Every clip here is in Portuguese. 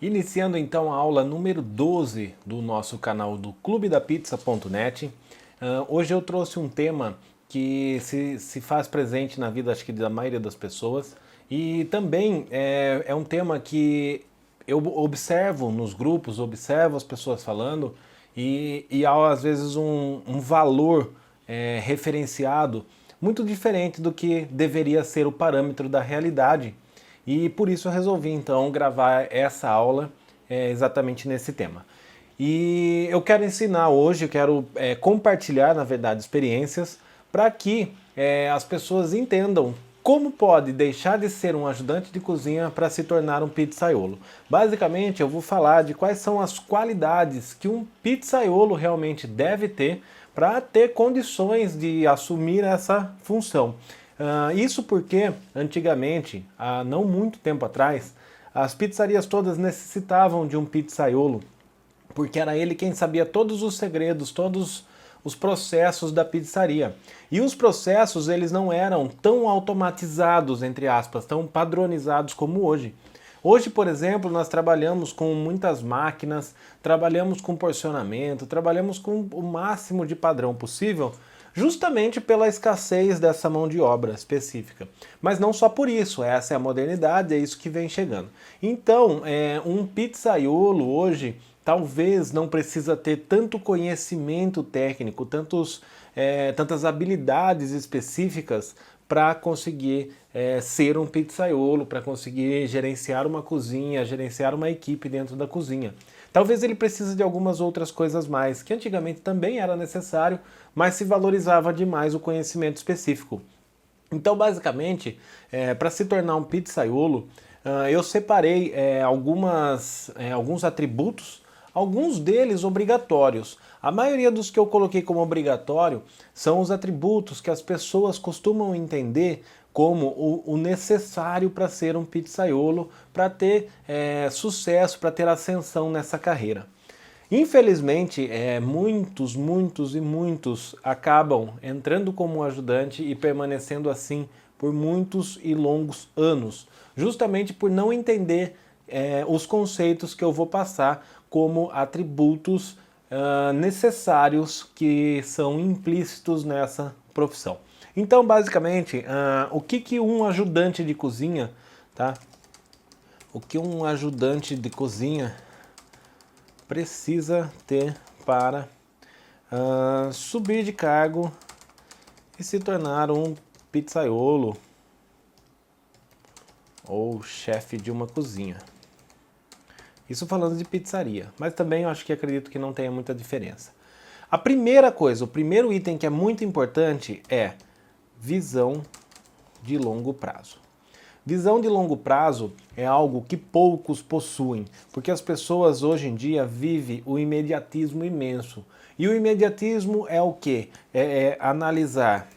Iniciando então a aula número 12 do nosso canal do clubedapizza.net. Hoje eu trouxe um tema que se faz presente na vida, acho que da maioria das pessoas, e também é um tema que eu observo nos grupos, observo as pessoas falando, e há às vezes um valor referenciado muito diferente do que deveria ser o parâmetro da realidade. E por isso eu resolvi então gravar essa aula exatamente nesse tema. E eu quero ensinar hoje, eu quero compartilhar, na verdade, experiências para que as pessoas entendam como pode deixar de ser um ajudante de cozinha para se tornar um pizzaiolo. Basicamente, eu vou falar de quais são as qualidades que um pizzaiolo realmente deve ter para ter condições de assumir essa função. Isso porque, antigamente, há não muito tempo atrás, as pizzarias todas necessitavam de um pizzaiolo, porque era ele quem sabia todos os segredos, todos os processos da pizzaria. E os processos, eles não eram tão automatizados, entre aspas, tão padronizados como hoje. Hoje, por exemplo, nós trabalhamos com muitas máquinas, trabalhamos com porcionamento, trabalhamos com o máximo de padrão possível, justamente pela escassez dessa mão de obra específica. Mas não só por isso, essa é a modernidade, é isso que vem chegando. Então, um pizzaiolo hoje talvez não precisa ter tanto conhecimento técnico, tantas habilidades específicas para conseguir ser um pizzaiolo, para conseguir gerenciar uma cozinha, gerenciar uma equipe dentro da cozinha. Talvez ele precise de algumas outras coisas mais, que antigamente também era necessário, mas se valorizava demais o conhecimento específico. Então, basicamente, para se tornar um pizzaiolo, eu separei alguns atributos, alguns deles obrigatórios. A maioria dos que eu coloquei como obrigatório são os atributos que as pessoas costumam entender como o necessário para ser um pizzaiolo, para ter sucesso, para ter ascensão nessa carreira. Infelizmente, muitos acabam entrando como ajudante e permanecendo assim por muitos e longos anos, justamente por não entender os conceitos que eu vou passar como atributos necessários que são implícitos nessa profissão. Então, basicamente, o que um ajudante de cozinha, tá? O que um ajudante de cozinha precisa ter para subir de cargo e se tornar um pizzaiolo ou chefe de uma cozinha. Isso falando de pizzaria, mas também eu acho que acredito que não tenha muita diferença. A primeira coisa, o primeiro item que é muito importante é visão de longo prazo. Visão de longo prazo é algo que poucos possuem, porque as pessoas hoje em dia vivem o imediatismo imenso. E o imediatismo é o quê? É analisar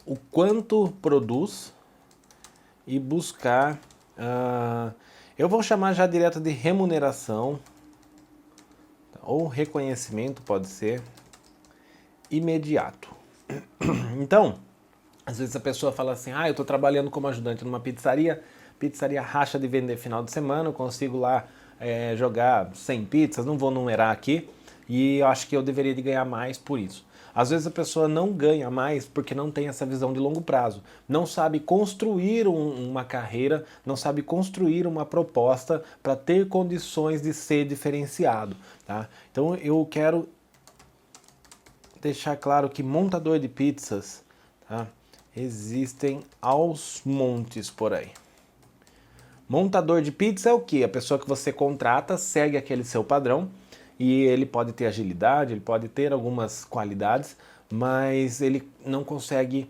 o quanto produz e buscar, eu vou chamar já direto de remuneração, ou reconhecimento, pode ser, imediato. Então, às vezes a pessoa fala assim, eu estou trabalhando como ajudante numa pizzaria racha de vender final de semana, eu consigo lá jogar 100 pizzas, não vou numerar aqui, e eu acho que eu deveria de ganhar mais por isso. Às vezes a pessoa não ganha mais porque não tem essa visão de longo prazo, não sabe construir uma carreira, não sabe construir uma proposta para ter condições de ser diferenciado. Tá? Então eu quero deixar claro que montador de pizzas, tá? Existem aos montes por aí. Montador de pizza é o quê? A pessoa que você contrata segue aquele seu padrão e ele pode ter agilidade, ele pode ter algumas qualidades, mas ele não consegue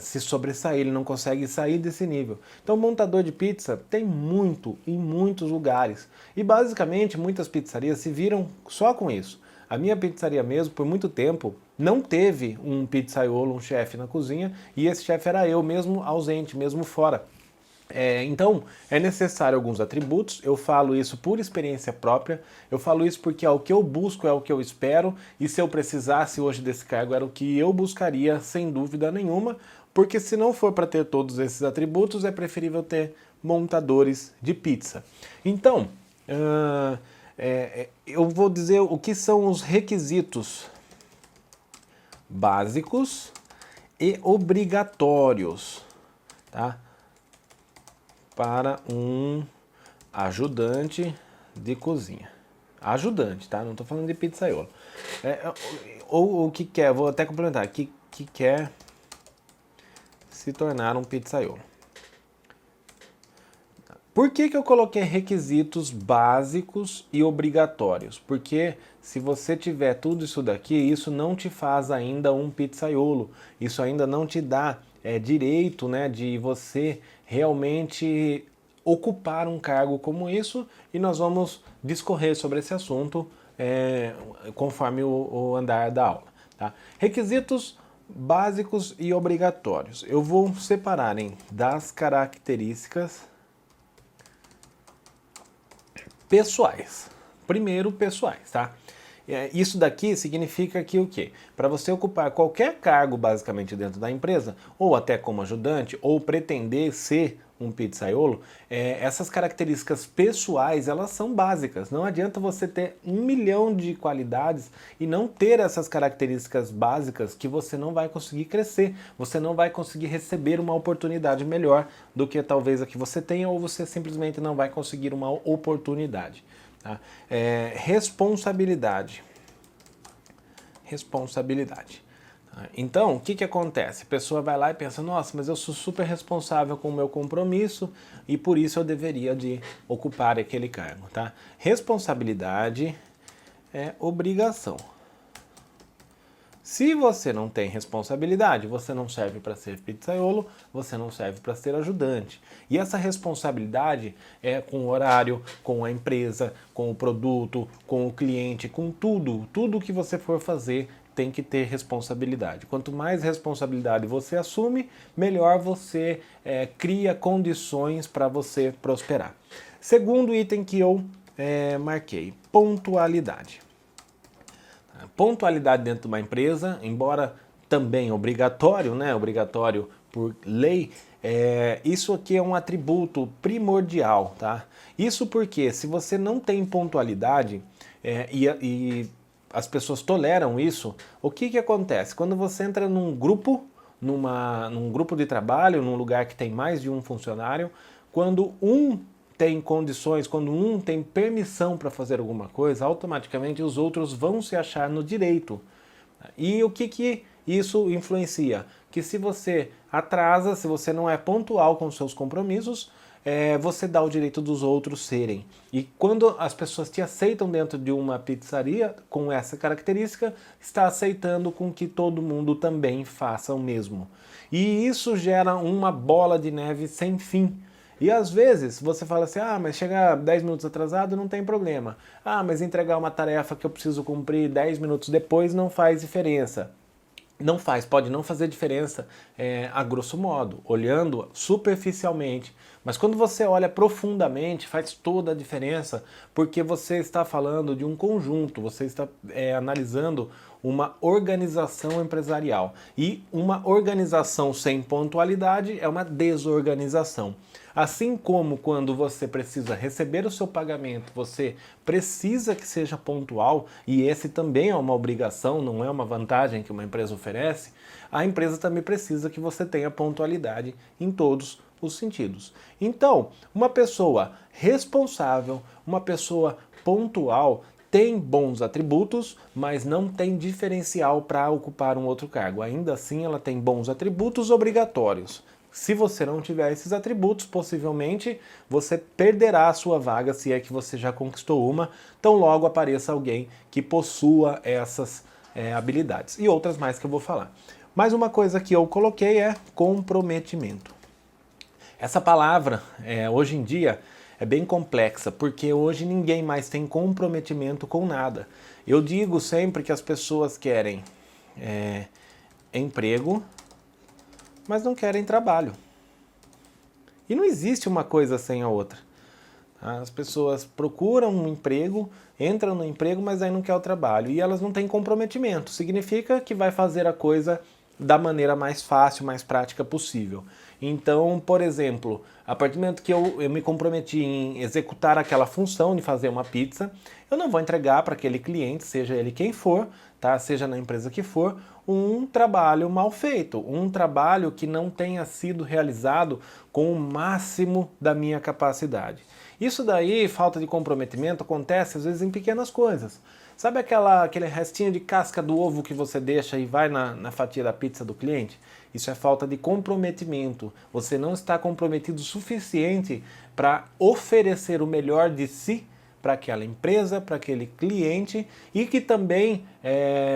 se sobressair, ele não consegue sair desse nível. Então, montador de pizza tem muito em muitos lugares e basicamente muitas pizzarias se viram só com isso. A minha pizzaria mesmo, por muito tempo, não teve um pizzaiolo, um chefe na cozinha, e esse chefe era eu mesmo ausente, mesmo fora. Então, é necessário alguns atributos, eu falo isso por experiência própria, eu falo isso porque é o que eu busco, é o que eu espero, e se eu precisasse hoje desse cargo era o que eu buscaria sem dúvida nenhuma, porque se não for para ter todos esses atributos, é preferível ter montadores de pizza. Então, eu vou dizer o que são os requisitos básicos e obrigatórios, tá? Para um ajudante de cozinha. Ajudante, tá? Não estou falando de pizzaiolo. Ou o que quer, vou até complementar, que quer se tornar um pizzaiolo. Por que eu coloquei requisitos básicos e obrigatórios? Porque se você tiver tudo isso daqui, isso não te faz ainda um pizzaiolo. Isso ainda não te dá direito, né, de você realmente ocupar um cargo como isso, e nós vamos discorrer sobre esse assunto conforme o andar da aula. Tá? Requisitos básicos e obrigatórios. Eu vou separar em das características pessoais. Primeiro, pessoais, tá? Isso daqui significa que o quê? Para você ocupar qualquer cargo basicamente dentro da empresa, ou até como ajudante, ou pretender ser um pizzaiolo, essas características pessoais, elas são básicas. Não adianta você ter 1 milhão de qualidades e não ter essas características básicas, que você não vai conseguir crescer, você não vai conseguir receber uma oportunidade melhor do que talvez a que você tenha, ou você simplesmente não vai conseguir uma oportunidade. Tá? Responsabilidade. Responsabilidade. Então, o que acontece? A pessoa vai lá e pensa, nossa, mas eu sou super responsável com o meu compromisso e por isso eu deveria de ocupar aquele cargo, tá? Responsabilidade é obrigação. Se você não tem responsabilidade, você não serve para ser pizzaiolo, você não serve para ser ajudante. E essa responsabilidade é com o horário, com a empresa, com o produto, com o cliente, com tudo. Tudo que você for fazer tem que ter responsabilidade. Quanto mais responsabilidade você assume, melhor você cria condições para você prosperar. Segundo item que eu marquei, pontualidade. Pontualidade dentro de uma empresa, embora também obrigatório, né? Obrigatório por lei, isso aqui é um atributo primordial, tá? Isso porque se você não tem pontualidade e as pessoas toleram isso, o que acontece? Quando você entra num grupo, num grupo de trabalho, num lugar que tem mais de um funcionário, quando um tem condições, quando um tem permissão para fazer alguma coisa, automaticamente os outros vão se achar no direito. E o que isso influencia? Que se você atrasa, se você não é pontual com seus compromissos, você dá o direito dos outros serem. E quando as pessoas te aceitam dentro de uma pizzaria com essa característica, está aceitando com que todo mundo também faça o mesmo. E isso gera uma bola de neve sem fim. E às vezes você fala assim, mas chegar 10 minutos atrasado não tem problema. Mas entregar uma tarefa que eu preciso cumprir 10 minutos depois não faz diferença. Não faz, pode não fazer diferença a grosso modo, olhando superficialmente. Mas quando você olha profundamente, faz toda a diferença, porque você está falando de um conjunto, você está analisando uma organização empresarial. E uma organização sem pontualidade é uma desorganização. Assim como quando você precisa receber o seu pagamento, você precisa que seja pontual, e esse também é uma obrigação, não é uma vantagem que uma empresa oferece, a empresa também precisa que você tenha pontualidade em todos os sentidos. Então, uma pessoa responsável, uma pessoa pontual, tem bons atributos, mas não tem diferencial para ocupar um outro cargo. Ainda assim, ela tem bons atributos obrigatórios. Se você não tiver esses atributos, possivelmente você perderá a sua vaga, se é que você já conquistou uma, tão logo apareça alguém que possua essas habilidades. E outras mais que eu vou falar. Mais uma coisa que eu coloquei é comprometimento. Essa palavra, hoje em dia, é bem complexa, porque hoje ninguém mais tem comprometimento com nada. Eu digo sempre que as pessoas querem emprego, mas não querem trabalho. E não existe uma coisa sem a outra. As pessoas procuram um emprego, entram no emprego, mas aí não quer o trabalho. E elas não têm comprometimento. Significa que vai fazer a coisa da maneira mais fácil, mais prática possível. Então, por exemplo, a partir do momento que eu me comprometi em executar aquela função de fazer uma pizza, eu não vou entregar para aquele cliente, seja ele quem for, tá? Seja na empresa que for, um trabalho mal feito, um trabalho que não tenha sido realizado com o máximo da minha capacidade. Isso daí, falta de comprometimento, acontece às vezes em pequenas coisas. Sabe aquele restinho de casca do ovo que você deixa e vai na fatia da pizza do cliente? Isso é falta de comprometimento. Você não está comprometido o suficiente para oferecer o melhor de si para aquela empresa, para aquele cliente e que também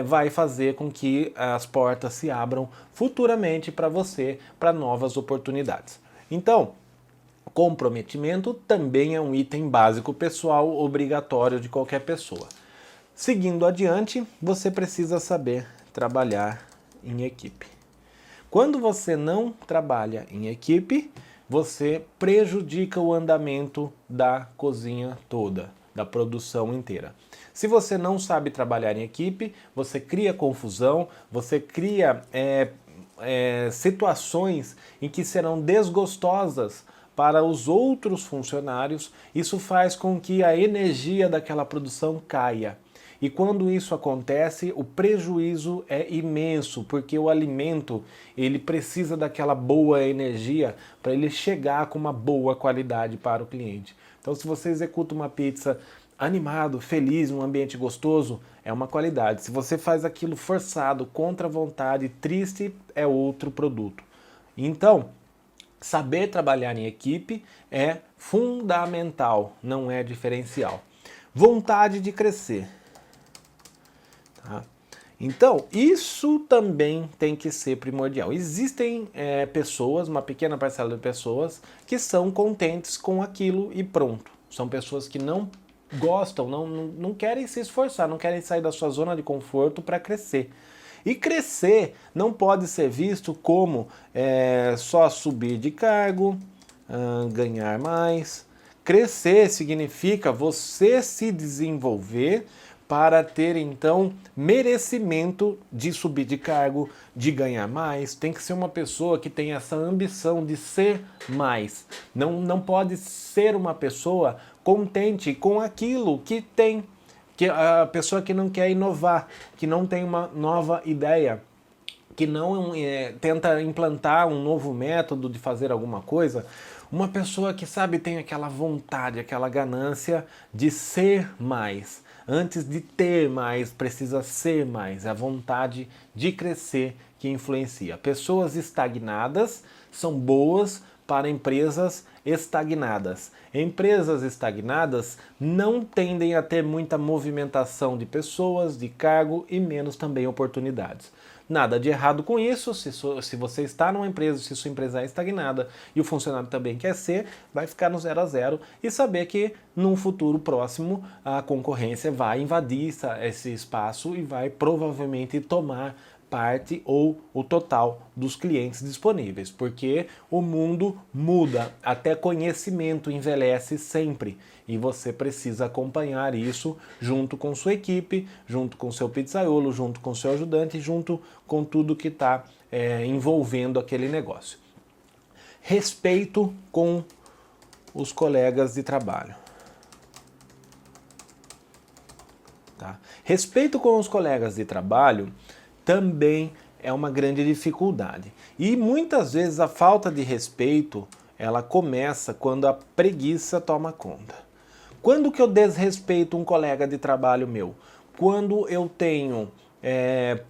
vai fazer com que as portas se abram futuramente para você, para novas oportunidades. Então, comprometimento também é um item básico pessoal obrigatório de qualquer pessoa. Seguindo adiante, você precisa saber trabalhar em equipe. Quando você não trabalha em equipe, você prejudica o andamento da cozinha toda, da produção inteira. Se você não sabe trabalhar em equipe, você cria confusão, você cria situações em que serão desgostosas para os outros funcionários. Isso faz com que a energia daquela produção caia. E quando isso acontece, o prejuízo é imenso, porque o alimento ele precisa daquela boa energia para ele chegar com uma boa qualidade para o cliente. Então, se você executa uma pizza animado, feliz, um ambiente gostoso, é uma qualidade. Se você faz aquilo forçado, contra a vontade, triste, é outro produto. Então, saber trabalhar em equipe é fundamental, não é diferencial. Vontade de crescer. Tá? Então, isso também tem que ser primordial. Existem pessoas, uma pequena parcela de pessoas, que são contentes com aquilo e pronto. São pessoas que não gostam, não querem se esforçar, não querem sair da sua zona de conforto para crescer. E crescer não pode ser visto como só subir de cargo, ganhar mais. Crescer significa você se desenvolver para ter, então, merecimento de subir de cargo, de ganhar mais. Tem que ser uma pessoa que tem essa ambição de ser mais. Não pode ser uma pessoa contente com aquilo que tem. Que a pessoa que não quer inovar, que não tem uma nova ideia, que não tenta implantar um novo método de fazer alguma coisa, uma pessoa que, sabe, tem aquela vontade, aquela ganância de ser mais. Antes de ter mais, precisa ser mais. É a vontade de crescer que influencia. Pessoas estagnadas são boas para empresas estagnadas. Empresas estagnadas não tendem a ter muita movimentação de pessoas, de cargo e menos também oportunidades. Nada de errado com isso, se você está numa empresa, se sua empresa é estagnada e o funcionário também quer ser, vai ficar no 0 a 0 e saber que num futuro próximo a concorrência vai invadir esse espaço e vai provavelmente tomar parte ou o total dos clientes disponíveis, porque o mundo muda, até conhecimento envelhece sempre e você precisa acompanhar isso junto com sua equipe, junto com seu pizzaiolo, junto com seu ajudante, junto com tudo que está envolvendo aquele negócio. Respeito com os colegas de trabalho. Tá? Respeito com os colegas de trabalho também é uma grande dificuldade. E muitas vezes a falta de respeito, ela começa quando a preguiça toma conta. Quando que eu desrespeito um colega de trabalho meu? Quando eu tenho,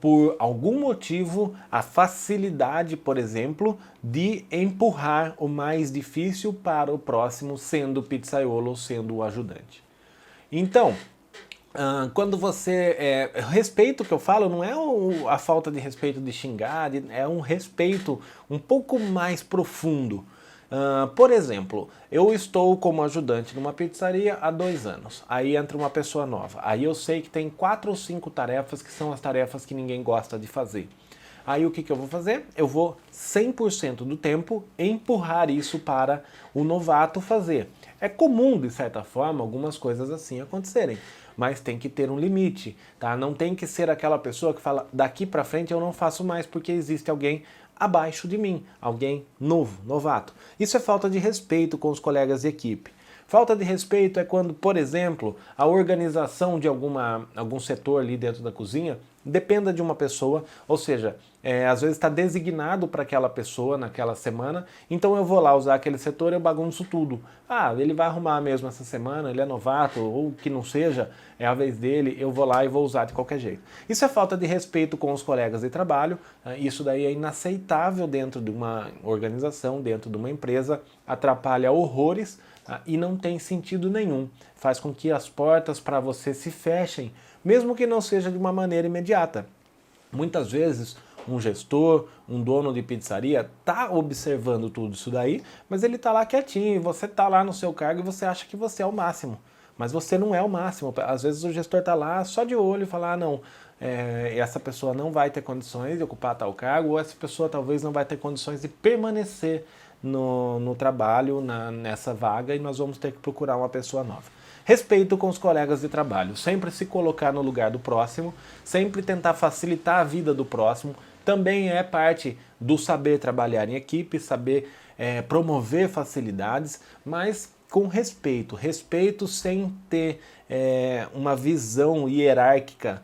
por algum motivo, a facilidade, por exemplo, de empurrar o mais difícil para o próximo, sendo o pizzaiolo ou sendo o ajudante. Então, quando você... respeito que eu falo não é a falta de respeito de xingar, é um respeito um pouco mais profundo. Por exemplo, eu estou como ajudante numa pizzaria há 2 anos. Aí entra uma pessoa nova. Aí eu sei que tem 4 ou 5 tarefas que são as tarefas que ninguém gosta de fazer. Aí o que eu vou fazer? Eu vou 100% do tempo empurrar isso para o novato fazer. É comum, de certa forma, algumas coisas assim acontecerem, mas tem que ter um limite, tá? Não tem que ser aquela pessoa que fala, daqui para frente eu não faço mais porque existe alguém abaixo de mim, alguém novo, novato. Isso é falta de respeito com os colegas de equipe. Falta de respeito é quando, por exemplo, a organização de algum setor ali dentro da cozinha dependa de uma pessoa, ou seja, às vezes está designado para aquela pessoa naquela semana, então eu vou lá usar aquele setor e eu bagunço tudo. Ah, ele vai arrumar mesmo essa semana, ele é novato, ou que não seja, é a vez dele, eu vou lá e vou usar de qualquer jeito. Isso é falta de respeito com os colegas de trabalho, isso daí é inaceitável dentro de uma organização, dentro de uma empresa, atrapalha horrores, e não tem sentido nenhum. Faz com que as portas para você se fechem, mesmo que não seja de uma maneira imediata. Muitas vezes um gestor, um dono de pizzaria está observando tudo isso daí, mas ele está lá quietinho e você está lá no seu cargo e você acha que você é o máximo. Mas você não é o máximo. Às vezes o gestor está lá só de olho e fala, não, essa pessoa não vai ter condições de ocupar tal cargo, ou essa pessoa talvez não vai ter condições de permanecer no trabalho, nessa vaga, e nós vamos ter que procurar uma pessoa nova. Respeito com os colegas de trabalho, sempre se colocar no lugar do próximo, sempre tentar facilitar a vida do próximo, também é parte do saber trabalhar em equipe, saber promover facilidades, mas com respeito. Respeito sem ter uma visão hierárquica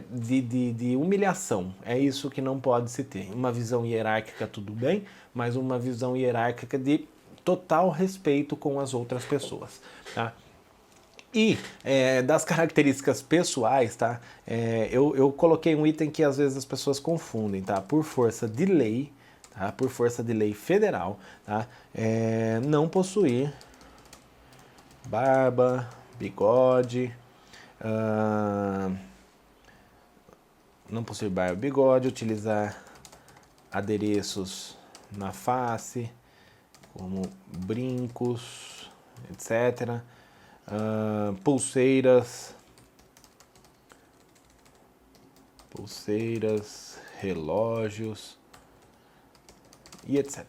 de humilhação. É isso que não pode se ter. Uma visão hierárquica, tudo bem, mas uma visão hierárquica de total respeito com as outras pessoas, tá? E das características pessoais, tá? Eu coloquei um item que às vezes as pessoas confundem, tá? Por força de lei, tá? Por força de lei federal, tá? Não barba, bigode, não possuir barba, bigode, utilizar adereços na face, como brincos, etc. Pulseiras, relógios e etc.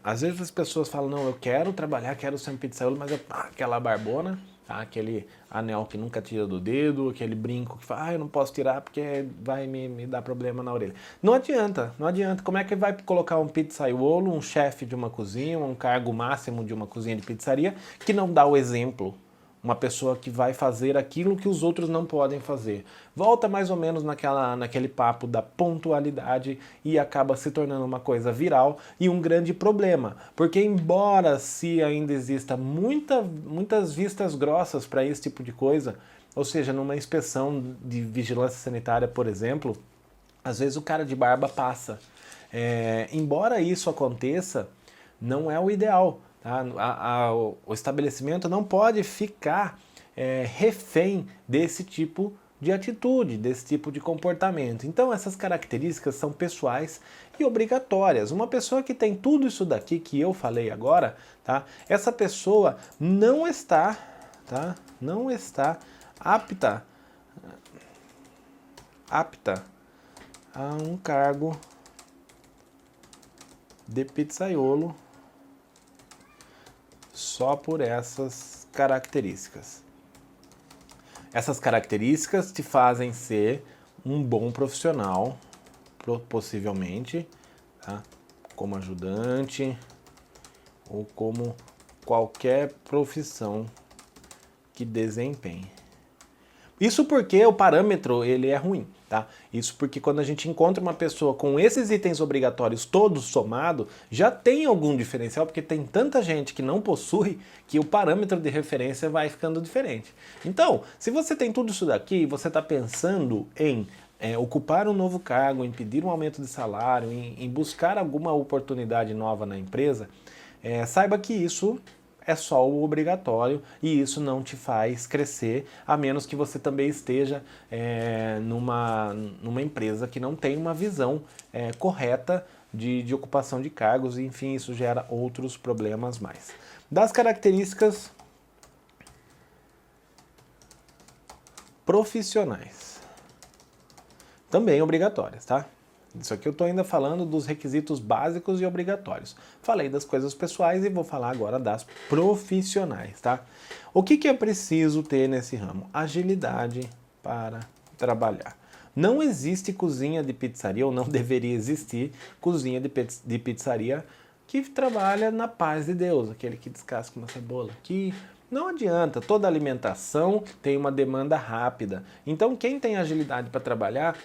Às vezes as pessoas falam, não, eu quero trabalhar, quero ser um pizzaiolo, mas aquela barbona, tá? Aquele anel que nunca tira do dedo, aquele brinco que fala, eu não posso tirar porque vai me dar problema na orelha. Não adianta, não adianta. Como é que vai colocar um pizzaiolo, um chefe de uma cozinha, um cargo máximo de uma cozinha de pizzaria, que não dá o exemplo? Uma pessoa que vai fazer aquilo que os outros não podem fazer. Volta mais ou menos naquele papo da pontualidade e acaba se tornando uma coisa viral e um grande problema. Porque embora se ainda exista muitas vistas grossas para esse tipo de coisa, ou seja, numa inspeção de vigilância sanitária, por exemplo, às vezes o cara de barba passa. Embora isso aconteça, não é o ideal. Tá? O estabelecimento não pode ficar refém desse tipo de atitude, desse tipo de comportamento. Então essas características são pessoais e obrigatórias. Uma pessoa que tem tudo isso daqui que eu falei agora, tá? Essa pessoa não está apta a um cargo de pizzaiolo só por essas características. Essas características te fazem ser um bom profissional, possivelmente, tá? Como ajudante ou como qualquer profissão que desempenhe. Isso porque o parâmetro ele é ruim, tá? Isso porque quando a gente encontra uma pessoa com esses itens obrigatórios todos somados, já tem algum diferencial, porque tem tanta gente que não possui que o parâmetro de referência vai ficando diferente. Então, se você tem tudo isso daqui e você está pensando em ocupar um novo cargo, em pedir um aumento de salário, em buscar alguma oportunidade nova na empresa, saiba que isso é só o obrigatório e isso não te faz crescer, a menos que você também esteja numa empresa que não tem uma visão correta de ocupação de cargos e, enfim, isso gera outros problemas mais. Das características profissionais, também obrigatórias, tá? Isso aqui eu estou ainda falando dos requisitos básicos e obrigatórios. Falei das coisas pessoais e vou falar agora das profissionais, tá? O que é preciso ter nesse ramo? Agilidade para trabalhar. Não existe cozinha de pizzaria, ou não deveria existir cozinha de pizzaria que trabalha na paz de Deus, aquele que descasca uma cebola, que não adianta, toda alimentação tem uma demanda rápida. Então quem tem agilidade para trabalhar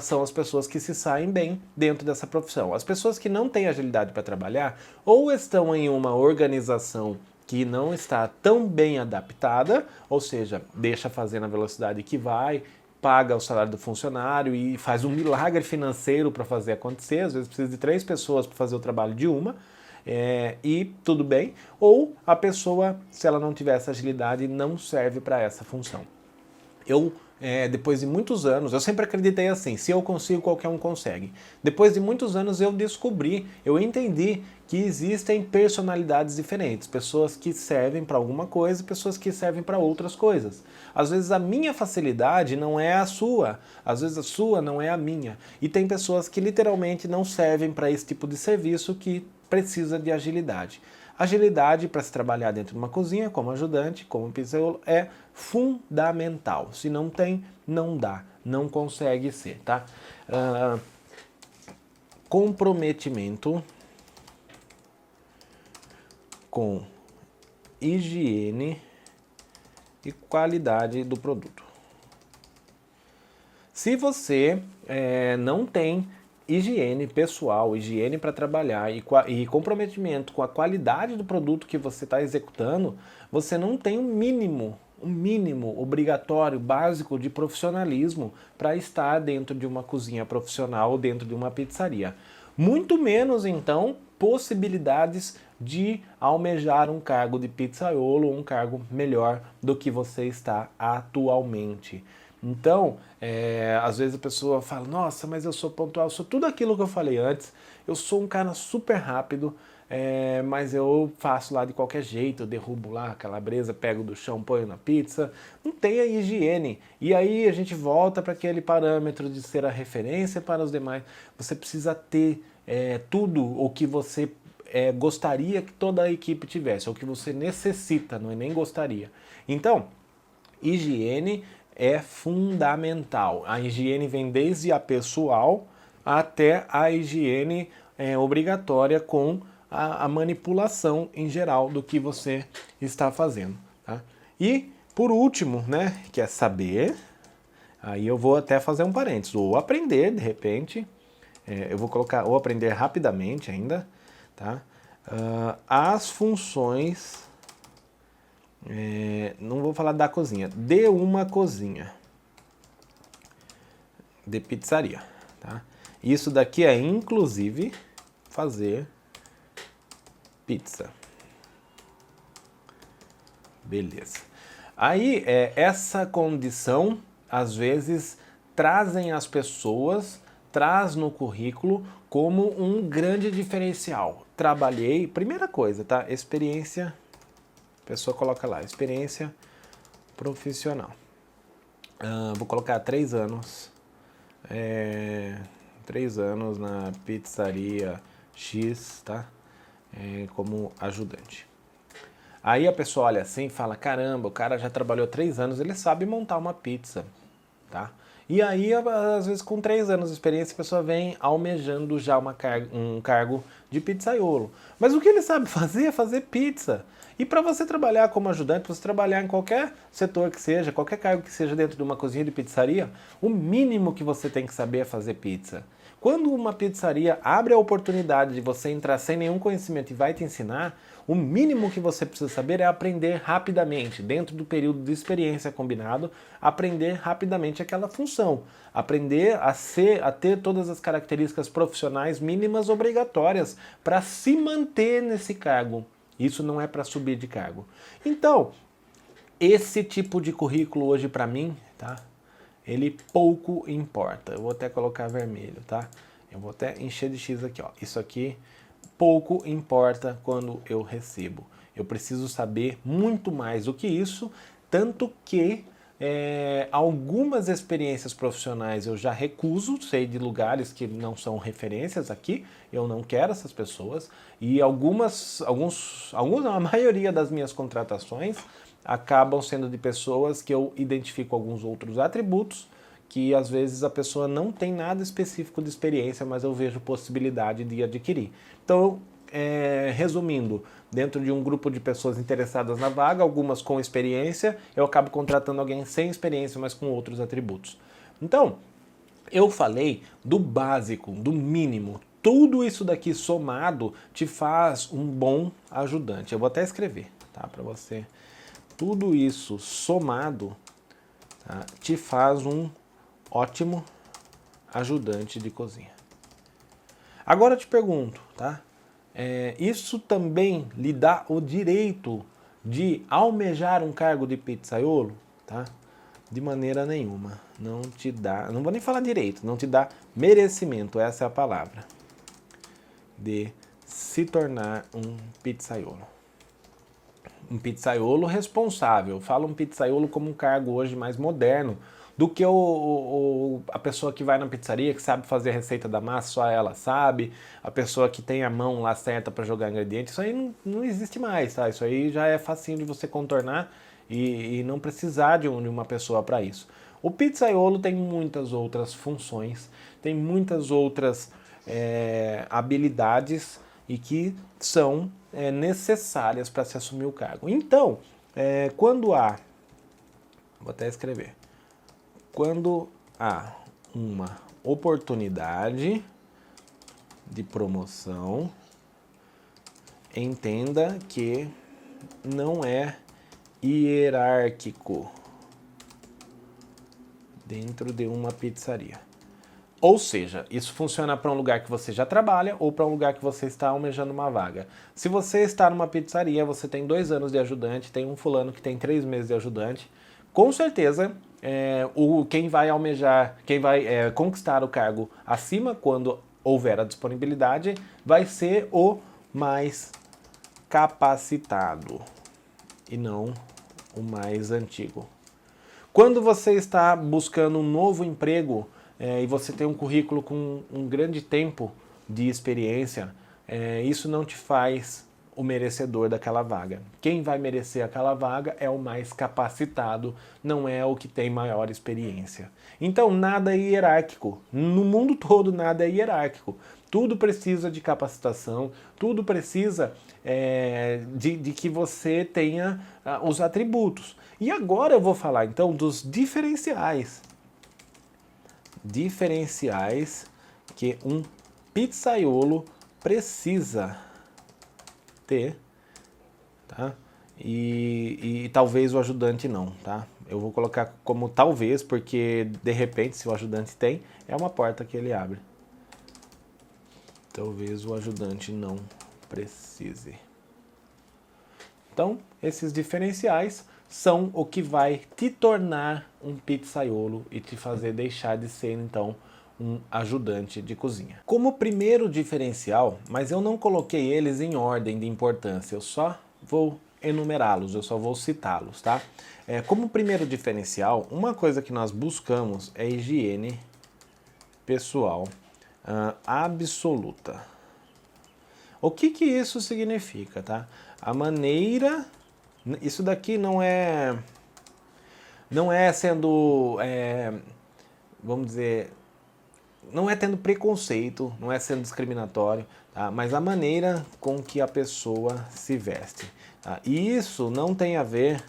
são as pessoas que se saem bem dentro dessa profissão. As pessoas que não têm agilidade para trabalhar ou estão em uma organização que não está tão bem adaptada, ou seja, deixa fazer na velocidade que vai, paga o salário do funcionário e faz um milagre financeiro para fazer acontecer, às vezes precisa de 3 pessoas para fazer o trabalho de uma, e tudo bem, ou a pessoa, se ela não tiver essa agilidade, não serve para essa função. Depois de muitos anos, eu sempre acreditei assim, se eu consigo, qualquer um consegue. Depois de muitos anos eu entendi que existem personalidades diferentes, pessoas que servem para alguma coisa e pessoas que servem para outras coisas. Às vezes a minha facilidade não é a sua, às vezes a sua não é a minha. E tem pessoas que literalmente não servem para esse tipo de serviço que precisa de agilidade. Agilidade para se trabalhar dentro de uma cozinha, como ajudante, como pizzaiolo, é fundamental. Se não tem, não dá, não consegue ser, tá? Comprometimento com higiene e qualidade do produto. Se você não tem higiene pessoal, higiene para trabalhar e comprometimento com a qualidade do produto que você está executando, você não tem um mínimo obrigatório, básico de profissionalismo para estar dentro de uma cozinha profissional ou dentro de uma pizzaria. Muito menos, então, possibilidades de almejar um cargo de pizzaiolo ou um cargo melhor do que você está atualmente. Então, às vezes a pessoa fala, nossa, mas eu sou pontual, eu sou tudo aquilo que eu falei antes, eu sou um cara super rápido, mas eu faço lá de qualquer jeito, eu derrubo lá a calabresa, pego do chão, ponho na pizza, não tem a higiene. E aí a gente volta para aquele parâmetro de ser a referência para os demais. Você precisa ter tudo o que você gostaria que toda a equipe tivesse, ou que você necessita, não é nem gostaria. Então, higiene é fundamental. A higiene vem desde a pessoal até a higiene obrigatória com a manipulação em geral do que você está fazendo. Tá? E, por último, né, que é saber, aí eu vou até fazer um parênteses, ou aprender, de repente, eu vou colocar, ou aprender rapidamente ainda, tá? As funções... não vou falar da cozinha, de uma cozinha de pizzaria, tá? Isso daqui é inclusive fazer pizza. Beleza. Aí essa condição às vezes trazem as pessoas, traz no currículo como um grande diferencial. Trabalhei, primeira coisa, tá? Experiência. A pessoa coloca lá, experiência profissional. Vou colocar 3 anos. 3 anos na pizzaria X, tá? Como ajudante. Aí a pessoa olha assim e fala, caramba, o cara já trabalhou 3 anos, ele sabe montar uma pizza, tá? E aí, às vezes, com 3 anos de experiência, a pessoa vem almejando já um cargo de pizzaiolo. Mas o que ele sabe fazer é fazer pizza. E para você trabalhar como ajudante, para você trabalhar em qualquer setor que seja, qualquer cargo que seja dentro de uma cozinha de pizzaria, o mínimo que você tem que saber é fazer pizza. Quando uma pizzaria abre a oportunidade de você entrar sem nenhum conhecimento e vai te ensinar, o mínimo que você precisa saber é aprender rapidamente, dentro do período de experiência combinado, aprender rapidamente aquela função, aprender a ter todas as características profissionais mínimas obrigatórias para se manter nesse cargo. Isso não é para subir de cargo. Então, esse tipo de currículo hoje para mim, tá? Ele pouco importa. Eu vou até colocar vermelho, tá? Eu vou até encher de X aqui, ó. Isso aqui pouco importa quando eu recebo. Eu preciso saber muito mais do que isso, tanto que Algumas experiências profissionais eu já recuso, sei de lugares que não são referências aqui, eu não quero essas pessoas. E a maioria das minhas contratações acabam sendo de pessoas que eu identifico alguns outros atributos, que às vezes a pessoa não tem nada específico de experiência, mas eu vejo possibilidade de adquirir. Então, resumindo, dentro de um grupo de pessoas interessadas na vaga, algumas com experiência, eu acabo contratando alguém sem experiência, mas com outros atributos. Então, eu falei do básico, do mínimo. Tudo isso daqui somado te faz um bom ajudante. Eu vou até escrever, tá, para você. Tudo isso somado, tá, te faz um ótimo ajudante de cozinha. Agora eu te pergunto, tá? Isso também lhe dá o direito de almejar um cargo de pizzaiolo, tá? De maneira nenhuma. Não te dá, não vou nem falar direito, não te dá merecimento, essa é a palavra, de se tornar um pizzaiolo. Um pizzaiolo responsável. Eu falo um pizzaiolo como um cargo hoje mais moderno do que a pessoa que vai na pizzaria, que sabe fazer a receita da massa, só ela sabe, a pessoa que tem a mão lá certa para jogar ingredientes. Isso aí não existe mais, tá? Isso aí já é facinho de você contornar e não precisar de uma pessoa para isso. O pizzaiolo tem muitas outras funções, tem muitas outras habilidades e que são necessárias para se assumir o cargo. Então, quando há, vou até escrever, quando há uma oportunidade de promoção, entenda que não é hierárquico dentro de uma pizzaria. Ou seja, isso funciona para um lugar que você já trabalha ou para um lugar que você está almejando uma vaga. Se você está numa pizzaria, você tem 2 anos de ajudante, tem um fulano que tem 3 meses de ajudante, com certeza quem vai almejar, quem vai conquistar o cargo acima quando houver a disponibilidade, vai ser o mais capacitado e não o mais antigo. Quando você está buscando um novo emprego e você tem um currículo com um grande tempo de experiência, isso não te faz o merecedor daquela vaga. Quem vai merecer aquela vaga é o mais capacitado, não é o que tem maior experiência. Então, nada é hierárquico. No mundo todo, nada é hierárquico. Tudo precisa de capacitação, tudo precisa de que você tenha os atributos. E agora eu vou falar, então, dos diferenciais. Diferenciais que um pizzaiolo precisa ter, tá? E talvez o ajudante não, tá? Eu vou colocar como talvez, porque de repente, se o ajudante tem, é uma porta que ele abre. Talvez o ajudante não precise. Então, esses diferenciais são o que vai te tornar um pizzaiolo e te fazer deixar de ser, então, um ajudante de cozinha. Como primeiro diferencial, mas eu não coloquei eles em ordem de importância, eu só vou enumerá-los, eu só vou citá-los, tá? Como primeiro diferencial, uma coisa que nós buscamos é higiene pessoal absoluta. O que isso significa, tá? A maneira, isso daqui não é sendo, vamos dizer, não é tendo preconceito, não é sendo discriminatório, tá? Mas a maneira com que a pessoa se veste. Tá? E isso não tem a ver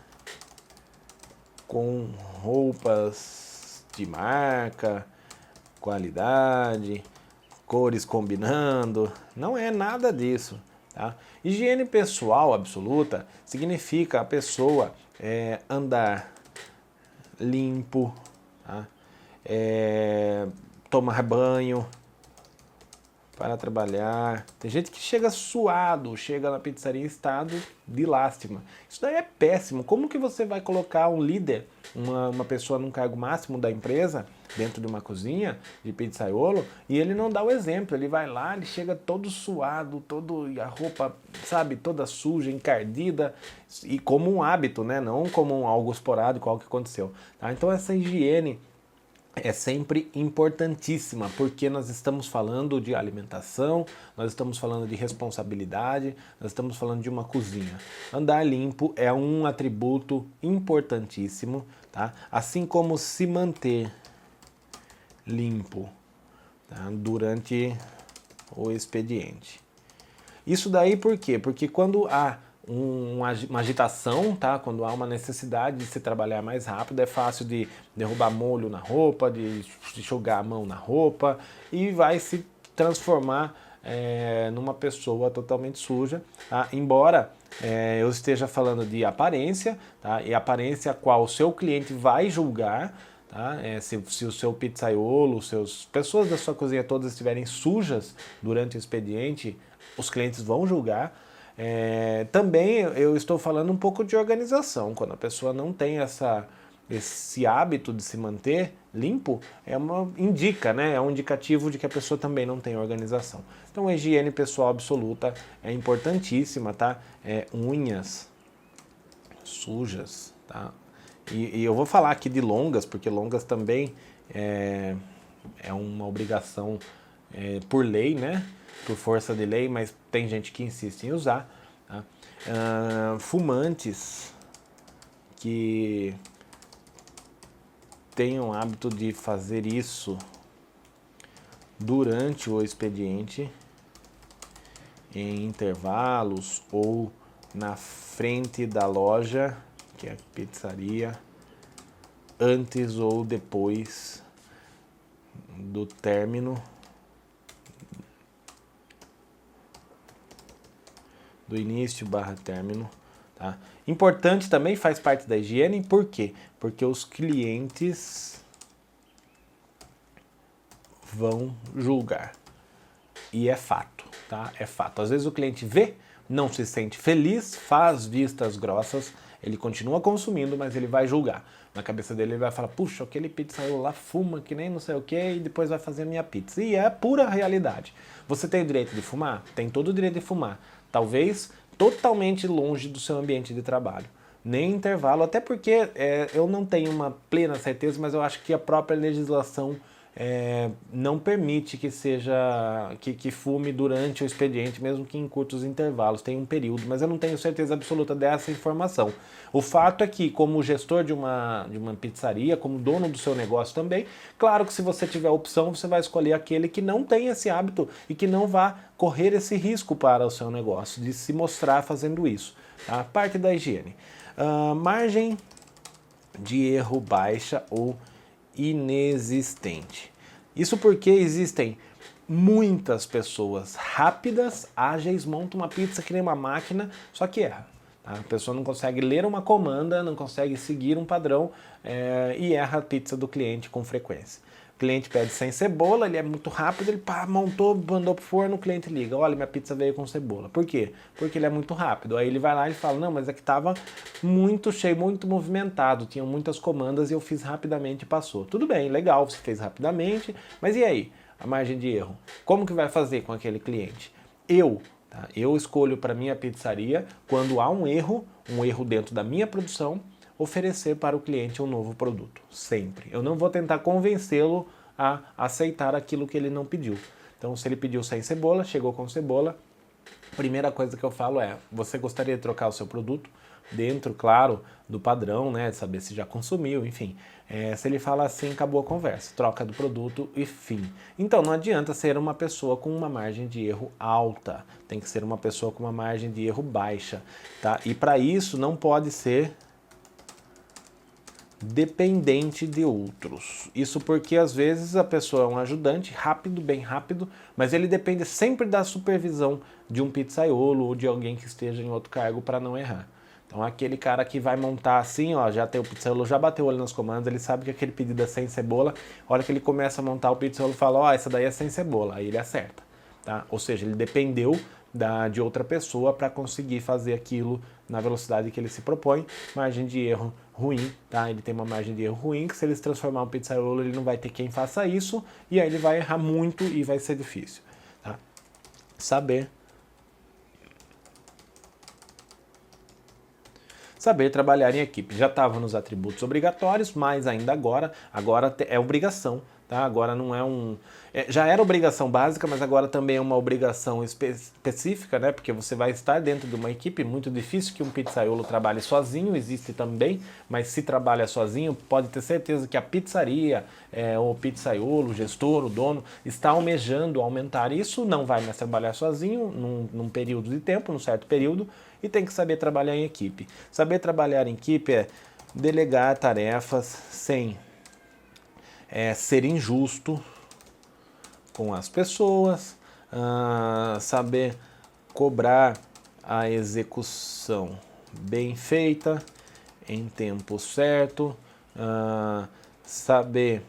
com roupas de marca, qualidade, cores combinando, não é nada disso. Tá? Higiene pessoal absoluta significa a pessoa andar limpo, tá? Tomar banho para trabalhar. Tem gente que chega suado, chega na pizzaria em estado de lástima. Isso daí é péssimo. Como que você vai colocar um líder, uma pessoa num cargo máximo da empresa, dentro de uma cozinha de pizzaiolo e ele não dá o exemplo. Ele vai lá, ele chega todo suado, e a roupa, sabe, toda suja, encardida, e como um hábito, né? Não como algo esporádico, algo que aconteceu. Tá? Então essa higiene é sempre importantíssima, porque nós estamos falando de alimentação, nós estamos falando de responsabilidade, nós estamos falando de uma cozinha. Andar limpo é um atributo importantíssimo, tá? Assim como se manter limpo, tá? Durante o expediente. Isso daí por quê? Porque quando há uma agitação, tá? Quando há uma necessidade de se trabalhar mais rápido, é fácil de derrubar molho na roupa, de jogar a mão na roupa e vai se transformar numa pessoa totalmente suja, tá? Embora eu esteja falando de aparência, tá? E aparência a qual o seu cliente vai julgar, tá? Se o seu pizzaiolo, pessoas da sua cozinha todas estiverem sujas durante o expediente, os clientes vão julgar. Também eu estou falando um pouco de organização. Quando a pessoa não tem esse hábito de se manter limpo, indica, né? É um indicativo de que a pessoa também não tem organização. Então a higiene pessoal absoluta é importantíssima, tá? Unhas sujas, tá? E eu vou falar aqui de longas, porque longas também é uma obrigação por lei, né? Por força de lei, mas tem gente que insiste em usar. Tá? Fumantes que tenham o hábito de fazer isso durante o expediente, em intervalos ou na frente da loja, que é a pizzaria, antes ou depois do término do início / término, tá? Importante também, faz parte da higiene, por quê? Porque os clientes vão julgar. E é fato, tá? É fato. Às vezes o cliente vê, não se sente feliz, faz vistas grossas, ele continua consumindo, mas ele vai julgar. Na cabeça dele ele vai falar, puxa, aquele pizzaiolo lá fuma que nem não sei o que e depois vai fazer a minha pizza. E é a pura realidade. Você tem o direito de fumar? Tem todo o direito de fumar. Talvez totalmente longe do seu ambiente de trabalho. Nem intervalo, até porque eu não tenho uma plena certeza, mas eu acho que a própria legislação não permite que fume durante o expediente, mesmo que em curtos intervalos, tem um período, mas eu não tenho certeza absoluta dessa informação. O fato é que, como gestor de uma pizzaria, como dono do seu negócio também, claro que se você tiver a opção, você vai escolher aquele que não tem esse hábito e que não vá correr esse risco para o seu negócio, de se mostrar fazendo isso. Tá? Parte da higiene. Margem de erro baixa ou inexistente. Isso porque existem muitas pessoas rápidas, ágeis, montam uma pizza que nem uma máquina, só que erra. Tá? A pessoa não consegue ler uma comanda, não consegue seguir um padrão e erra a pizza do cliente com frequência. O cliente pede sem cebola, ele é muito rápido, ele montou, mandou pro forno, o cliente liga, olha, minha pizza veio com cebola. Por quê? Porque ele é muito rápido. Aí ele vai lá e fala, não, mas é que estava muito cheio, muito movimentado, tinham muitas comandas e eu fiz rapidamente e passou. Tudo bem, legal, você fez rapidamente, mas e aí? A margem de erro. Como que vai fazer com aquele cliente? Eu escolho para minha pizzaria, quando há um erro dentro da minha produção, oferecer para o cliente um novo produto, sempre. Eu não vou tentar convencê-lo a aceitar aquilo que ele não pediu. Então, se ele pediu sem cebola, chegou com cebola, a primeira coisa que eu falo é, você gostaria de trocar o seu produto? Dentro, claro, do padrão, né, de saber se já consumiu, enfim. Se ele fala assim, acabou a conversa, troca do produto e fim. Então, não adianta ser uma pessoa com uma margem de erro alta, tem que ser uma pessoa com uma margem de erro baixa, tá? E para isso não pode ser dependente de outros. Isso porque às vezes a pessoa é um ajudante rápido, bem rápido, mas ele depende sempre da supervisão de um pizzaiolo ou de alguém que esteja em outro cargo para não errar. Então aquele cara que vai montar assim, ó, já tem o pizzaiolo, já bateu o olho nas comandas, ele sabe que aquele pedido é sem cebola, a hora que ele começa a montar o pizzaiolo fala, ó, essa daí é sem cebola, aí ele acerta, tá? Ou seja, ele dependeu de outra pessoa para conseguir fazer aquilo na velocidade que ele se propõe. Margem de erro ruim, tá? Ele tem uma margem de erro ruim, que se ele se transformar um pizzaiolo, ele não vai ter quem faça isso, e aí ele vai errar muito e vai ser difícil, tá? Saber trabalhar em equipe. Já estava nos atributos obrigatórios, mas ainda agora é obrigação, tá? Agora não é já era obrigação básica, mas agora também é uma obrigação específica, né? Porque você vai estar dentro de uma equipe. Muito difícil que um pizzaiolo trabalhe sozinho, existe também, mas se trabalha sozinho, pode ter certeza que a pizzaria, o pizzaiolo, o gestor, o dono, está almejando aumentar isso, não vai mais trabalhar sozinho num período de tempo, num certo período, e tem que saber trabalhar em equipe. Saber trabalhar em equipe é delegar tarefas sem ser injusto com as pessoas, saber cobrar a execução bem feita, em tempo certo, saber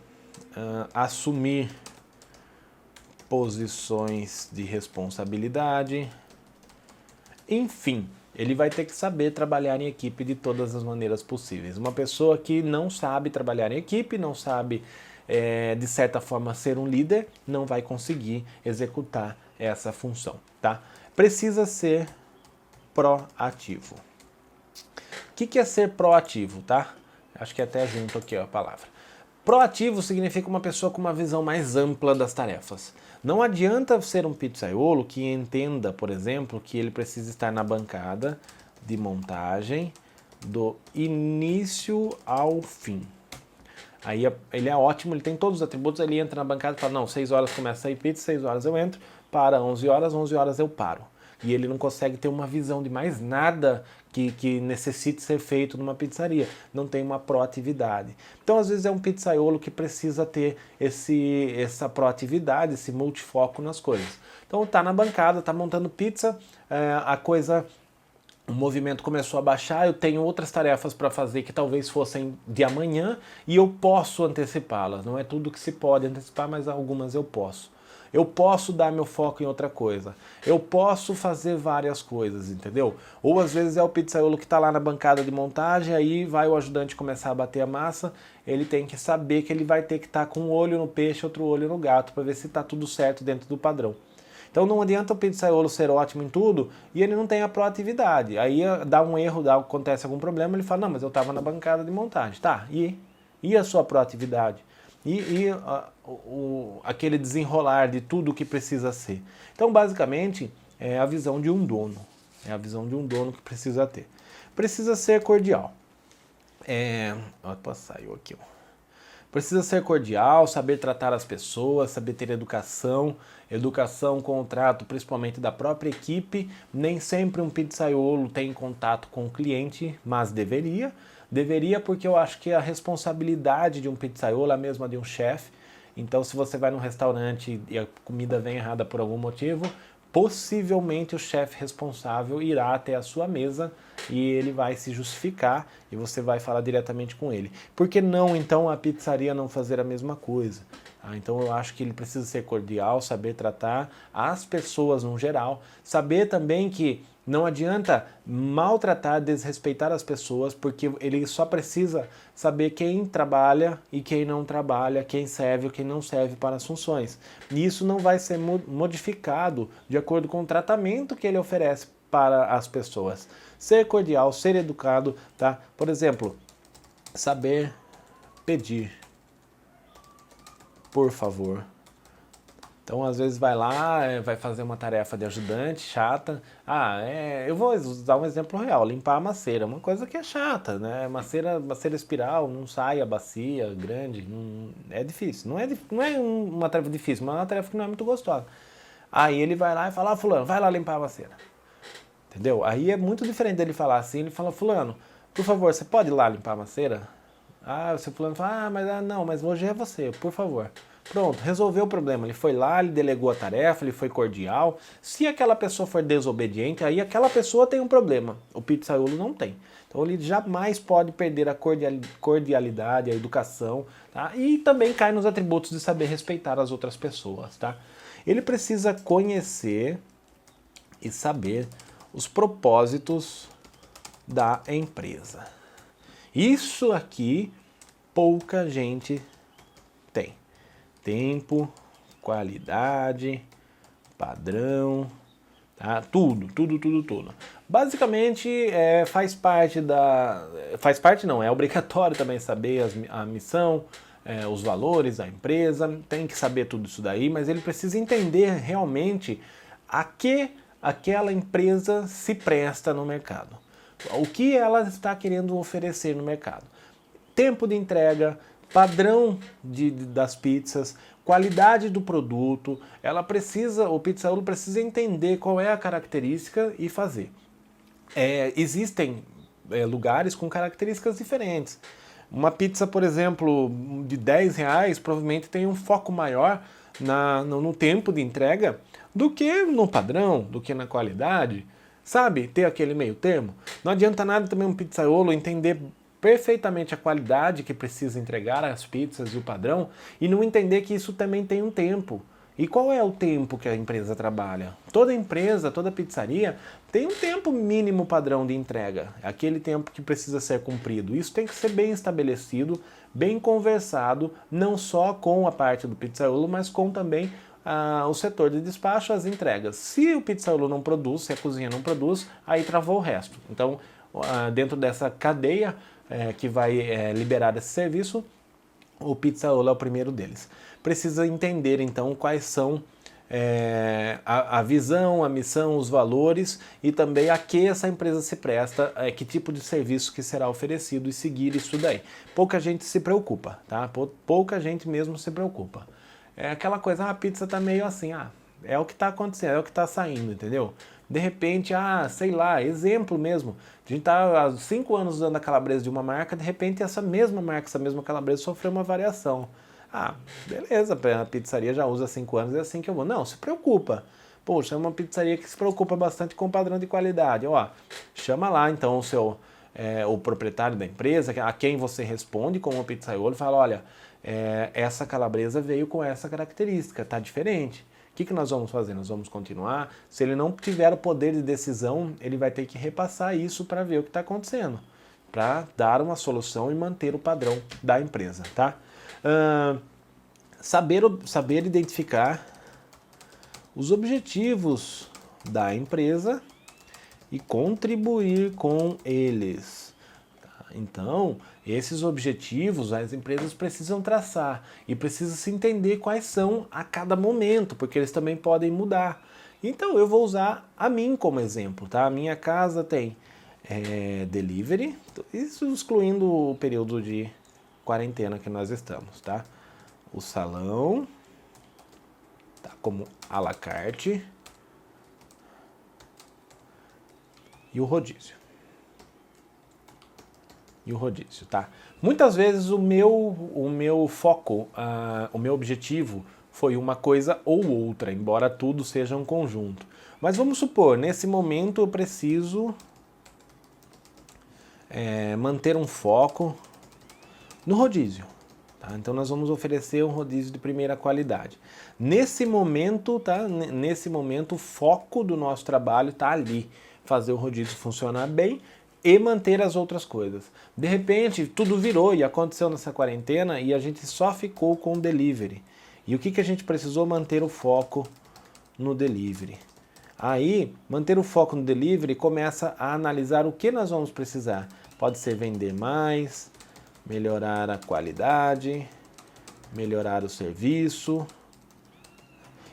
assumir posições de responsabilidade, enfim. Ele vai ter que saber trabalhar em equipe de todas as maneiras possíveis. Uma pessoa que não sabe trabalhar em equipe, não sabe, de certa forma, ser um líder, não vai conseguir executar essa função, tá? Precisa ser proativo. O que é ser proativo, tá? Acho que até junto aqui a palavra. Proativo significa uma pessoa com uma visão mais ampla das tarefas. Não adianta ser um pizzaiolo que entenda, por exemplo, que ele precisa estar na bancada de montagem do início ao fim. Aí ele é ótimo, ele tem todos os atributos, ele entra na bancada e fala, não, 6 horas começa a ir pizza, 6 horas eu entro, para 11 horas eu paro. E ele não consegue ter uma visão de mais nada que necessite ser feito numa pizzaria. Não tem uma proatividade. Então, às vezes, é um pizzaiolo que precisa ter essa proatividade, esse multifoco nas coisas. Então, tá na bancada, tá montando pizza, o movimento começou a baixar, eu tenho outras tarefas para fazer que talvez fossem de amanhã e eu posso antecipá-las. Não é tudo que se pode antecipar, mas algumas eu posso. Eu posso dar meu foco em outra coisa. Eu posso fazer várias coisas, entendeu? Ou às vezes é o pizzaiolo que está lá na bancada de montagem, aí vai o ajudante começar a bater a massa, ele tem que saber que ele vai ter que estar com um olho no peixe, outro olho no gato, para ver se está tudo certo dentro do padrão. Então não adianta o pizzaiolo ser ótimo em tudo e ele não tem a proatividade. Aí dá um erro, acontece algum problema, ele fala, não, mas eu estava na bancada de montagem. Tá, e a sua proatividade? Aquele desenrolar de tudo o que precisa ser. Então, basicamente, é a visão de um dono. É a visão de um dono que precisa ter. Precisa ser cordial. Opa, saiu aqui. Precisa ser cordial, saber tratar as pessoas, saber ter educação com o trato principalmente da própria equipe. Nem sempre um pizzaiolo tem contato com o cliente, mas deveria. Deveria, porque eu acho que a responsabilidade de um pizzaiolo é a mesma de um chefe. Então, se você vai num restaurante e a comida vem errada por algum motivo, possivelmente o chefe responsável irá até a sua mesa e ele vai se justificar e você vai falar diretamente com ele. Por que não, então, a pizzaria não fazer a mesma coisa? Então eu acho que ele precisa ser cordial, saber tratar as pessoas no geral, saber também que não adianta maltratar, desrespeitar as pessoas, porque ele só precisa saber quem trabalha e quem não trabalha, quem serve ou quem não serve para as funções. E isso não vai ser modificado de acordo com o tratamento que ele oferece para as pessoas. Ser cordial, ser educado, tá? Por exemplo, saber pedir, por favor. Então, às vezes vai lá, vai fazer uma tarefa de ajudante chata. Eu vou usar um exemplo real, limpar a macieira, uma coisa que é chata, né? Macieira espiral, não sai a bacia grande, é difícil. Não é uma tarefa difícil, mas é uma tarefa que não é muito gostosa. Aí ele vai lá e fala, fulano, vai lá limpar a macieira. Entendeu? Aí é muito diferente dele falar assim, ele fala, fulano, por favor, você pode ir lá limpar a macieira? O seu fulano fala, mas hoje é você, por favor. Pronto, resolveu o problema. Ele foi lá, ele delegou a tarefa, ele foi cordial. Se aquela pessoa for desobediente, aí aquela pessoa tem um problema. O pizzaiolo não tem. Então ele jamais pode perder a cordialidade, a educação, tá? E também cai nos atributos de saber respeitar as outras pessoas, tá? Ele precisa conhecer e saber os propósitos da empresa. Isso aqui pouca gente tem. Tempo, qualidade, padrão, tá? Tudo. Basicamente faz parte não, é obrigatório também saber a missão, os valores da empresa, tem que saber tudo isso daí, mas ele precisa entender realmente a que aquela empresa se presta no mercado. O que ela está querendo oferecer no mercado. Tempo de entrega, padrão das pizzas, qualidade do produto, o pizzaiolo precisa entender qual é a característica e fazer. Existem lugares com características diferentes. Uma pizza, por exemplo, de R$10 provavelmente tem um foco maior no tempo de entrega do que no padrão, do que na qualidade. Sabe? Ter aquele meio termo. Não adianta nada também um pizzaiolo entender perfeitamente a qualidade que precisa entregar as pizzas e o padrão e não entender que isso também tem um tempo. E qual é o tempo que a empresa trabalha? Toda empresa, toda pizzaria tem um tempo mínimo padrão de entrega, aquele tempo que precisa ser cumprido. Isso tem que ser bem estabelecido, bem conversado, não só com a parte do pizzaiolo, mas com também o setor de despacho, as entregas. Se o pizzaiolo não produz, se a cozinha não produz, aí travou o resto. Então, dentro dessa cadeia que vai liberar esse serviço, o pizzaiolo é o primeiro deles. Precisa entender, então, quais são a visão, a missão, os valores e também a que essa empresa se presta, que tipo de serviço que será oferecido e seguir isso daí. Pouca gente se preocupa, tá? Pouca gente mesmo se preocupa. É aquela coisa, a pizza tá meio assim, é o que tá acontecendo, é o que tá saindo, entendeu? De repente, sei lá, exemplo mesmo, a gente tá há 5 anos usando a calabresa de uma marca, de repente essa mesma marca, essa mesma calabresa sofreu uma variação. Beleza, a pizzaria já usa há 5 anos, é assim que eu vou. Não, se preocupa. Poxa, é uma pizzaria que se preocupa bastante com o padrão de qualidade. Chama lá então o proprietário da empresa, a quem você responde como pizzaiolo, e fala, olha, essa calabresa veio com essa característica, tá diferente. O que nós vamos fazer? Nós vamos continuar. Se ele não tiver o poder de decisão, ele vai ter que repassar isso para ver o que está acontecendo, para dar uma solução e manter o padrão da empresa, tá? Saber identificar os objetivos da empresa e contribuir com eles. Então, esses objetivos as empresas precisam traçar e precisa se entender quais são a cada momento, porque eles também podem mudar. Então, eu vou usar a mim como exemplo, tá? A minha casa tem delivery, isso excluindo o período de quarentena que nós estamos, tá? O salão, tá como à la carte e o rodízio. Tá? Muitas vezes o meu foco, o meu objetivo foi uma coisa ou outra, embora tudo seja um conjunto. Mas vamos supor, nesse momento eu preciso manter um foco no rodízio. Tá? Então nós vamos oferecer um rodízio de primeira qualidade. Nesse momento, tá? Nesse momento o foco do nosso trabalho está ali, fazer o rodízio funcionar bem e manter as outras coisas. De repente, tudo virou e aconteceu nessa quarentena e a gente só ficou com o delivery. E o que a gente precisou? Manter o foco no delivery. Aí, manter o foco no delivery começa a analisar o que nós vamos precisar. Pode ser vender mais, melhorar a qualidade, melhorar o serviço.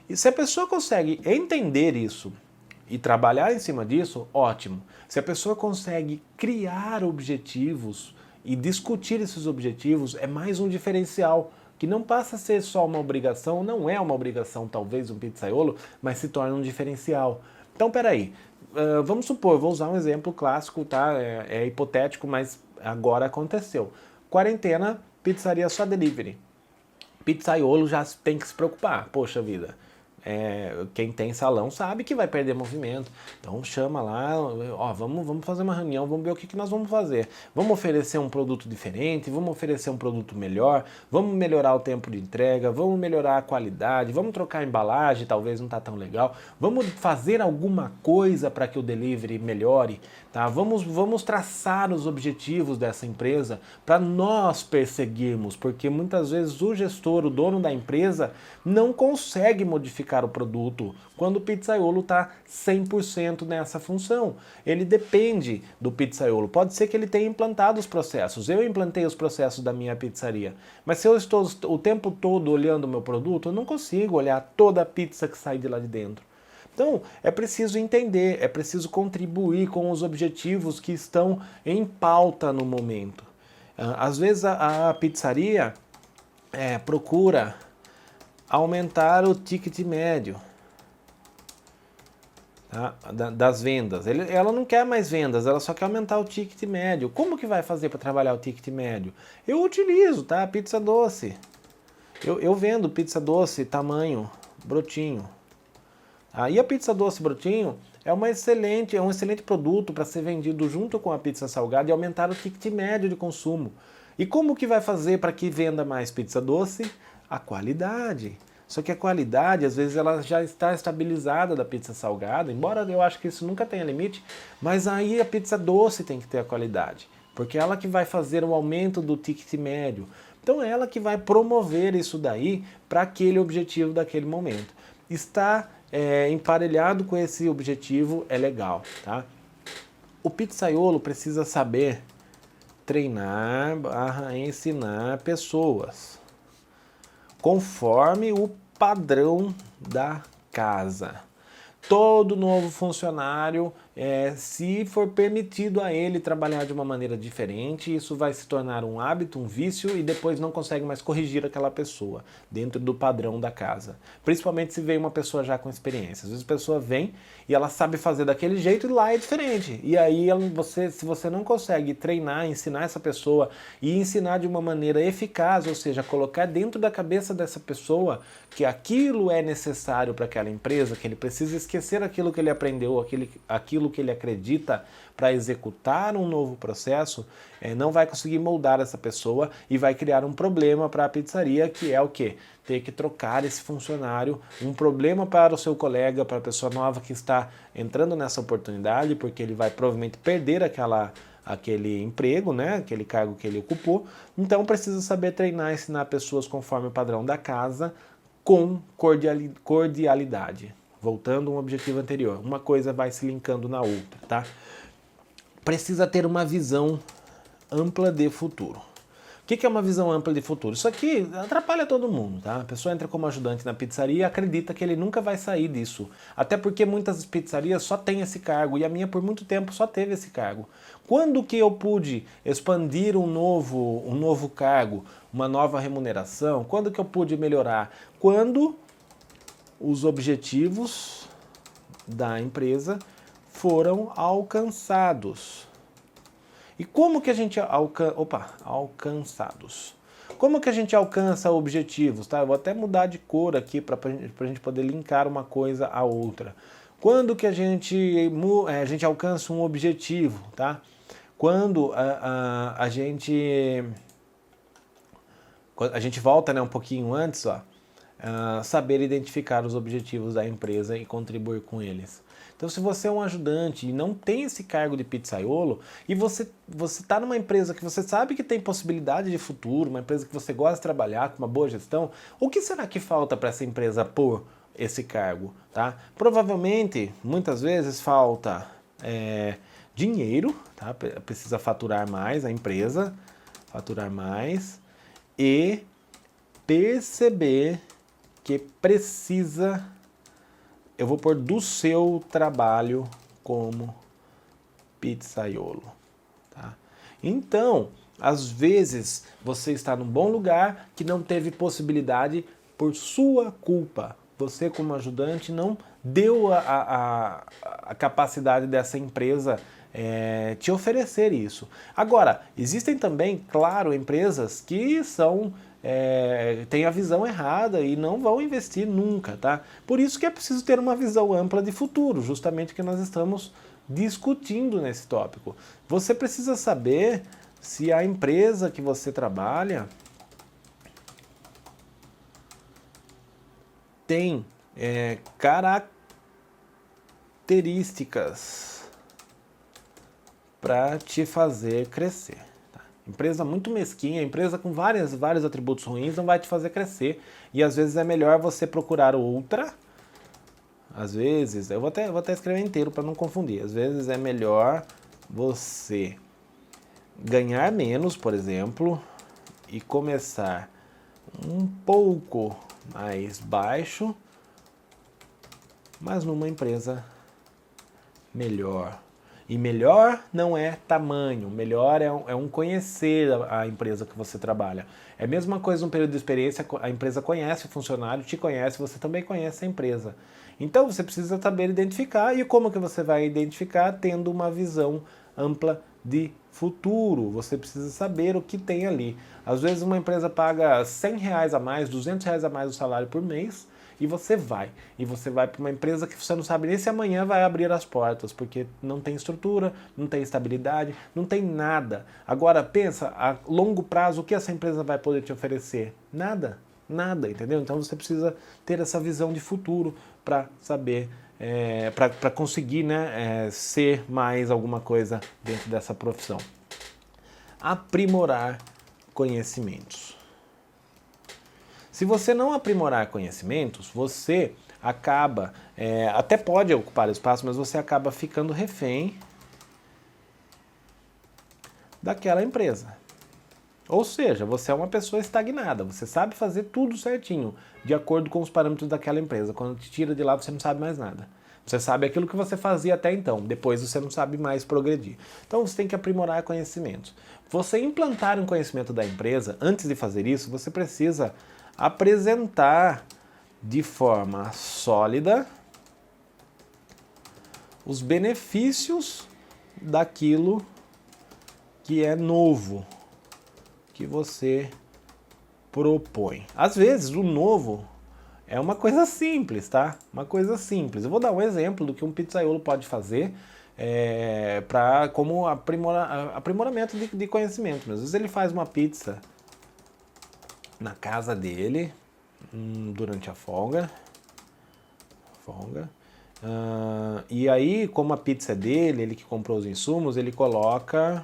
E se a pessoa consegue entender isso e trabalhar em cima disso, ótimo. Se a pessoa consegue criar objetivos e discutir esses objetivos, é mais um diferencial, que não passa a ser só uma obrigação, não é uma obrigação talvez um pizzaiolo, mas se torna um diferencial. Então, peraí, vamos supor, vou usar um exemplo clássico, tá? É hipotético, mas agora aconteceu. Quarentena, pizzaria só delivery. Pizzaiolo já tem que se preocupar, poxa vida. quem tem salão sabe que vai perder movimento. Então chama lá, ó, vamos fazer uma reunião, vamos ver o que nós vamos fazer. Vamos oferecer um produto diferente, vamos oferecer um produto melhor, vamos melhorar o tempo de entrega, vamos melhorar a qualidade, vamos trocar a embalagem, talvez não está tão legal, vamos fazer alguma coisa para que o delivery melhore, tá? Vamos traçar os objetivos dessa empresa para nós perseguirmos, porque muitas vezes o gestor, o dono da empresa, não consegue modificar o produto quando o pizzaiolo está 100% nessa função. Ele depende do pizzaiolo. Pode ser que ele tenha implantado os processos. Eu implantei os processos da minha pizzaria. Mas se eu estou o tempo todo olhando o meu produto, eu não consigo olhar toda a pizza que sai de lá de dentro. Então, é preciso entender, é preciso contribuir com os objetivos que estão em pauta no momento. Às vezes a pizzaria procura aumentar o ticket médio, tá, das vendas. Ela não quer mais vendas, ela só quer aumentar o ticket médio. Como que vai fazer para trabalhar o ticket médio? Eu utilizo, tá, pizza doce. Eu vendo pizza doce tamanho brotinho. E a pizza doce brotinho é um excelente produto para ser vendido junto com a pizza salgada e aumentar o ticket médio de consumo. E como que vai fazer para que venda mais pizza doce? A qualidade. Só que a qualidade, às vezes, ela já está estabilizada da pizza salgada, embora eu acho que isso nunca tenha limite, mas aí a pizza doce tem que ter a qualidade, porque é ela que vai fazer o aumento do ticket médio. Então é ela que vai promover isso daí para aquele objetivo daquele momento. Estar emparelhado com esse objetivo é legal, tá? O pizzaiolo precisa saber treinar, ensinar pessoas conforme o padrão da casa. Todo novo funcionário, se for permitido a ele trabalhar de uma maneira diferente, isso vai se tornar um hábito, um vício, e depois não consegue mais corrigir aquela pessoa dentro do padrão da casa. Principalmente se vem uma pessoa já com experiência. Às vezes a pessoa vem e ela sabe fazer daquele jeito e lá é diferente. E aí se você não consegue treinar, ensinar essa pessoa e ensinar de uma maneira eficaz, ou seja, colocar dentro da cabeça dessa pessoa que aquilo é necessário para aquela empresa, que ele precisa esquecer aquilo que ele aprendeu, aquilo que ele acredita para executar um novo processo, não vai conseguir moldar essa pessoa e vai criar um problema para a pizzaria, que é o quê? Ter que trocar esse funcionário, um problema para o seu colega, para a pessoa nova que está entrando nessa oportunidade, porque ele vai provavelmente perder aquele emprego, né? Aquele cargo que ele ocupou. Então precisa saber treinar, ensinar pessoas conforme o padrão da casa, com cordialidade. Voltando a um objetivo anterior, uma coisa vai se linkando na outra, tá? Precisa ter uma visão ampla de futuro. O que é uma visão ampla de futuro? Isso aqui atrapalha todo mundo, tá? A pessoa entra como ajudante na pizzaria e acredita que ele nunca vai sair disso. Até porque muitas pizzarias só têm esse cargo, e a minha por muito tempo só teve esse cargo. Quando que eu pude expandir um novo cargo, uma nova remuneração? Quando que eu pude melhorar? Quando os objetivos da empresa foram alcançados. E como que a gente alcançados? Como que a gente alcança objetivos? Tá? Eu vou até mudar de cor aqui para a gente poder linkar uma coisa à outra. Quando que a gente alcança um objetivo? Tá? Quando a gente volta, né, um pouquinho antes, ó, saber identificar os objetivos da empresa e contribuir com eles. Então, se você é um ajudante e não tem esse cargo de pizzaiolo, e você está numa empresa que você sabe que tem possibilidade de futuro, uma empresa que você gosta de trabalhar, com uma boa gestão, o que será que falta para essa empresa pôr esse cargo? Tá? Provavelmente, muitas vezes, falta dinheiro, tá? Precisa faturar mais a empresa, faturar mais, e perceber que precisa, eu vou pôr, do seu trabalho como pizzaiolo. Tá? Então, às vezes, você está num bom lugar que não teve possibilidade por sua culpa. Você, como ajudante, não deu a capacidade dessa empresa te oferecer isso. Agora, existem também, claro, empresas que são têm a visão errada e não vão investir nunca, tá? Por isso que é preciso ter uma visão ampla de futuro, justamente o que nós estamos discutindo nesse tópico. Você precisa saber se a empresa que você trabalha tem características para te fazer crescer. Tá? Empresa muito mesquinha, empresa com vários atributos ruins não vai te fazer crescer. E às vezes é melhor você procurar outra. Às vezes, eu vou até escrever inteiro para não confundir. Às vezes é melhor você ganhar menos, por exemplo, e começar um pouco mais baixo, mas numa empresa melhor. E melhor não é tamanho, melhor é um conhecer a empresa que você trabalha. É a mesma coisa no período de experiência, a empresa conhece o funcionário, te conhece, você também conhece a empresa. Então você precisa saber identificar, e como que você vai identificar? Tendo uma visão ampla de futuro. Você precisa saber o que tem ali. Às vezes uma empresa paga R$100 a mais, R$200 a mais o salário por mês, e você vai para uma empresa que você não sabe nem se amanhã vai abrir as portas, porque não tem estrutura, não tem estabilidade, não tem nada. Agora pensa, a longo prazo, o que essa empresa vai poder te oferecer? Nada, entendeu? Então você precisa ter essa visão de futuro para saber, para conseguir, né, ser mais alguma coisa dentro dessa profissão. Aprimorar conhecimentos. Se você não aprimorar conhecimentos, você acaba, até pode ocupar espaço, mas você acaba ficando refém daquela empresa. Ou seja, você é uma pessoa estagnada, você sabe fazer tudo certinho, de acordo com os parâmetros daquela empresa. Quando te tira de lá, você não sabe mais nada. Você sabe aquilo que você fazia até então, depois você não sabe mais progredir. Então você tem que aprimorar conhecimentos. Você implantar um conhecimento da empresa, antes de fazer isso, você precisa apresentar de forma sólida os benefícios daquilo que é novo, que você propõe. Às vezes o novo é uma coisa simples, tá? Uma coisa simples. Eu vou dar um exemplo do que um pizzaiolo pode fazer como aprimoramento de conhecimento. Às vezes ele faz uma pizza na casa dele durante a folga. E aí, como a pizza é dele, ele que comprou os insumos, ele coloca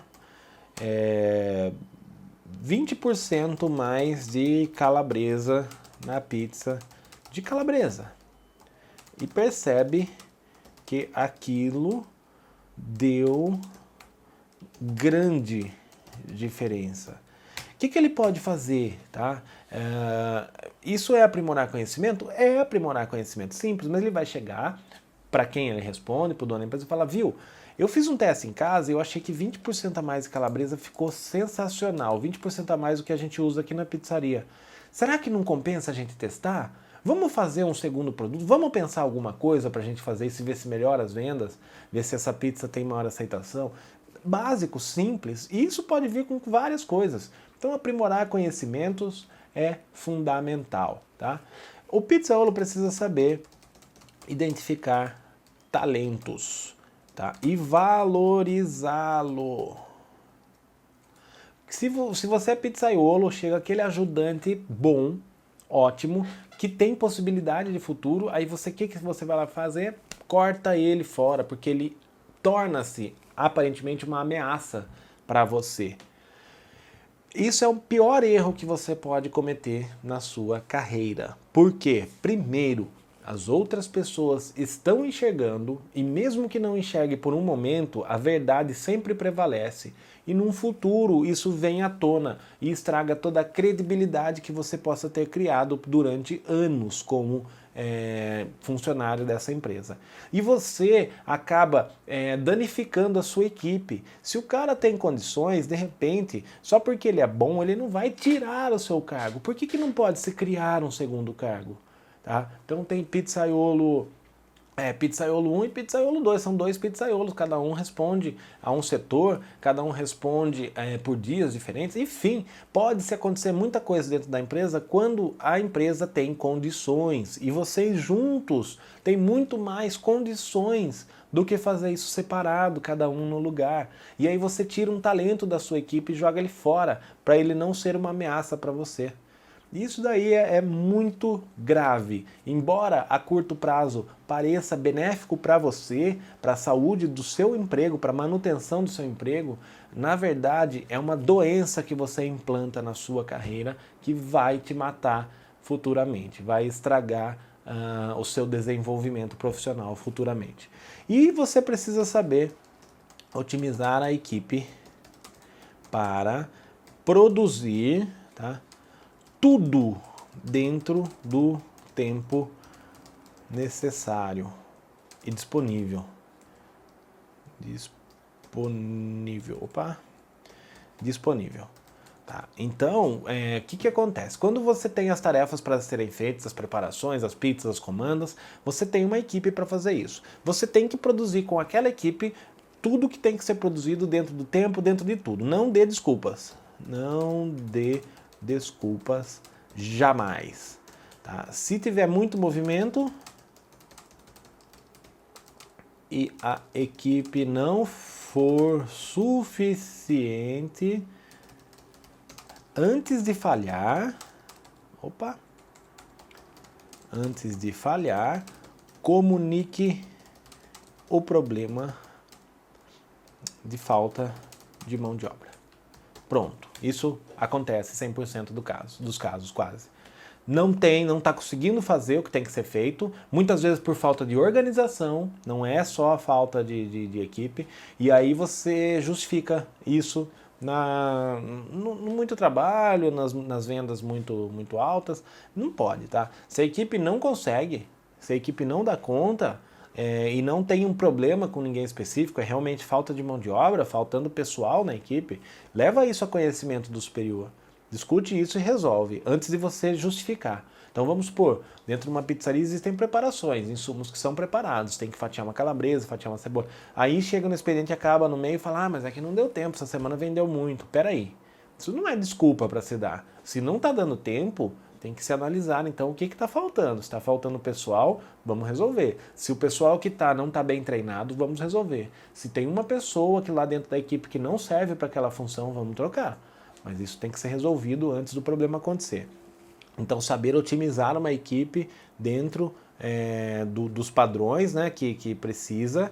20% mais de calabresa na pizza de calabresa. E percebe que aquilo deu grande diferença. O que ele pode fazer? Tá? Isso é aprimorar conhecimento? É aprimorar conhecimento simples, mas ele vai chegar para quem ele responde, para o dono da empresa, e falar, viu, eu fiz um teste em casa e eu achei que 20% a mais de calabresa ficou sensacional, 20% a mais do que a gente usa aqui na pizzaria. Será que não compensa a gente testar? Vamos fazer um segundo produto? Vamos pensar alguma coisa para a gente fazer isso e ver se melhora as vendas? Ver se essa pizza tem maior aceitação? Básico, simples, e isso pode vir com várias coisas. Então aprimorar conhecimentos é fundamental, tá? O pizzaiolo precisa saber identificar talentos, tá? E valorizá-lo. Se você é pizzaiolo, chega aquele ajudante bom, ótimo, que tem possibilidade de futuro, aí o que você vai lá fazer? Corta ele fora, porque ele torna-se aparentemente uma ameaça para você. Isso é o pior erro que você pode cometer na sua carreira. Por quê? Primeiro, as outras pessoas estão enxergando, e mesmo que não enxergue por um momento, a verdade sempre prevalece. E num futuro isso vem à tona e estraga toda a credibilidade que você possa ter criado durante anos como funcionário dessa empresa. E você acaba danificando a sua equipe. Se o cara tem condições, de repente, só porque ele é bom, ele não vai tirar o seu cargo. Por que não pode se criar um segundo cargo? Tá? Então tem pizzaiolo pizzaiolo 1 e pizzaiolo 2, são dois pizzaiolos, cada um responde a um setor, cada um responde por dias diferentes, enfim, pode-se acontecer muita coisa dentro da empresa quando a empresa tem condições, e vocês juntos têm muito mais condições do que fazer isso separado, cada um no lugar. E aí você tira um talento da sua equipe e joga ele fora, para ele não ser uma ameaça para você. Isso daí é muito grave. Embora a curto prazo pareça benéfico para você, para a saúde do seu emprego, para a manutenção do seu emprego, na verdade é uma doença que você implanta na sua carreira que vai te matar futuramente, vai estragar o seu desenvolvimento profissional futuramente. E você precisa saber otimizar a equipe para produzir, tá? Tudo dentro do tempo necessário e disponível. Disponível. Tá. Então, o que acontece? Quando você tem as tarefas para serem feitas, as preparações, as pizzas, as comandas, você tem uma equipe para fazer isso. Você tem que produzir com aquela equipe tudo que tem que ser produzido dentro do tempo, dentro de tudo. Não dê desculpas. Não dê desculpas jamais. Tá? Se tiver muito movimento e a equipe não for suficiente, antes de falhar, comunique o problema de falta de mão de obra. Pronto, isso acontece 100% dos casos quase. Não está conseguindo fazer o que tem que ser feito, muitas vezes por falta de organização, não é só a falta de equipe, e aí você justifica isso no muito trabalho, nas vendas muito altas. Não pode, tá? Se a equipe não consegue, se a equipe não dá conta, e não tem um problema com ninguém específico, é realmente falta de mão de obra, faltando pessoal na equipe, leva isso a conhecimento do superior. Discute isso e resolve, antes de você justificar. Então vamos supor, dentro de uma pizzaria existem preparações, insumos que são preparados, tem que fatiar uma calabresa, fatiar uma cebola. Aí chega no expediente, acaba no meio e fala, mas é que não deu tempo, essa semana vendeu muito. Peraí, isso não é desculpa para se dar. Se não está dando tempo, tem que se analisar, então, o que está faltando. Se está faltando pessoal, vamos resolver. Se o pessoal que não está bem treinado, vamos resolver. Se tem uma pessoa que lá dentro da equipe que não serve para aquela função, vamos trocar. Mas isso tem que ser resolvido antes do problema acontecer. Então, saber otimizar uma equipe dentro dos padrões, né, que precisa,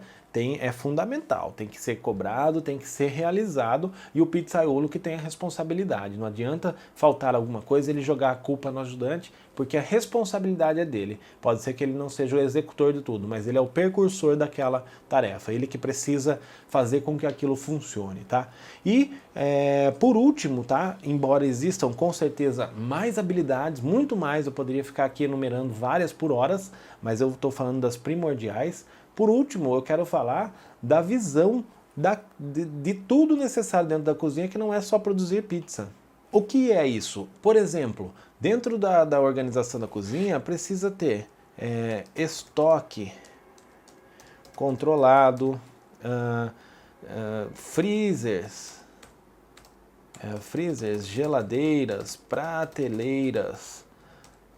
é fundamental, tem que ser cobrado, tem que ser realizado, e o pizzaiolo que tem a responsabilidade. Não adianta faltar alguma coisa e ele jogar a culpa no ajudante, porque a responsabilidade é dele. Pode ser que ele não seja o executor de tudo, mas ele é o precursor daquela tarefa, ele que precisa fazer com que aquilo funcione, tá? E, por último, tá? Embora existam com certeza mais habilidades, muito mais, eu poderia ficar aqui enumerando várias por horas, mas eu estou falando das primordiais. Por último, eu quero falar da visão de tudo necessário dentro da cozinha, que não é só produzir pizza. O que é isso? Por exemplo, dentro da organização da cozinha, precisa ter estoque controlado, freezers, geladeiras, prateleiras,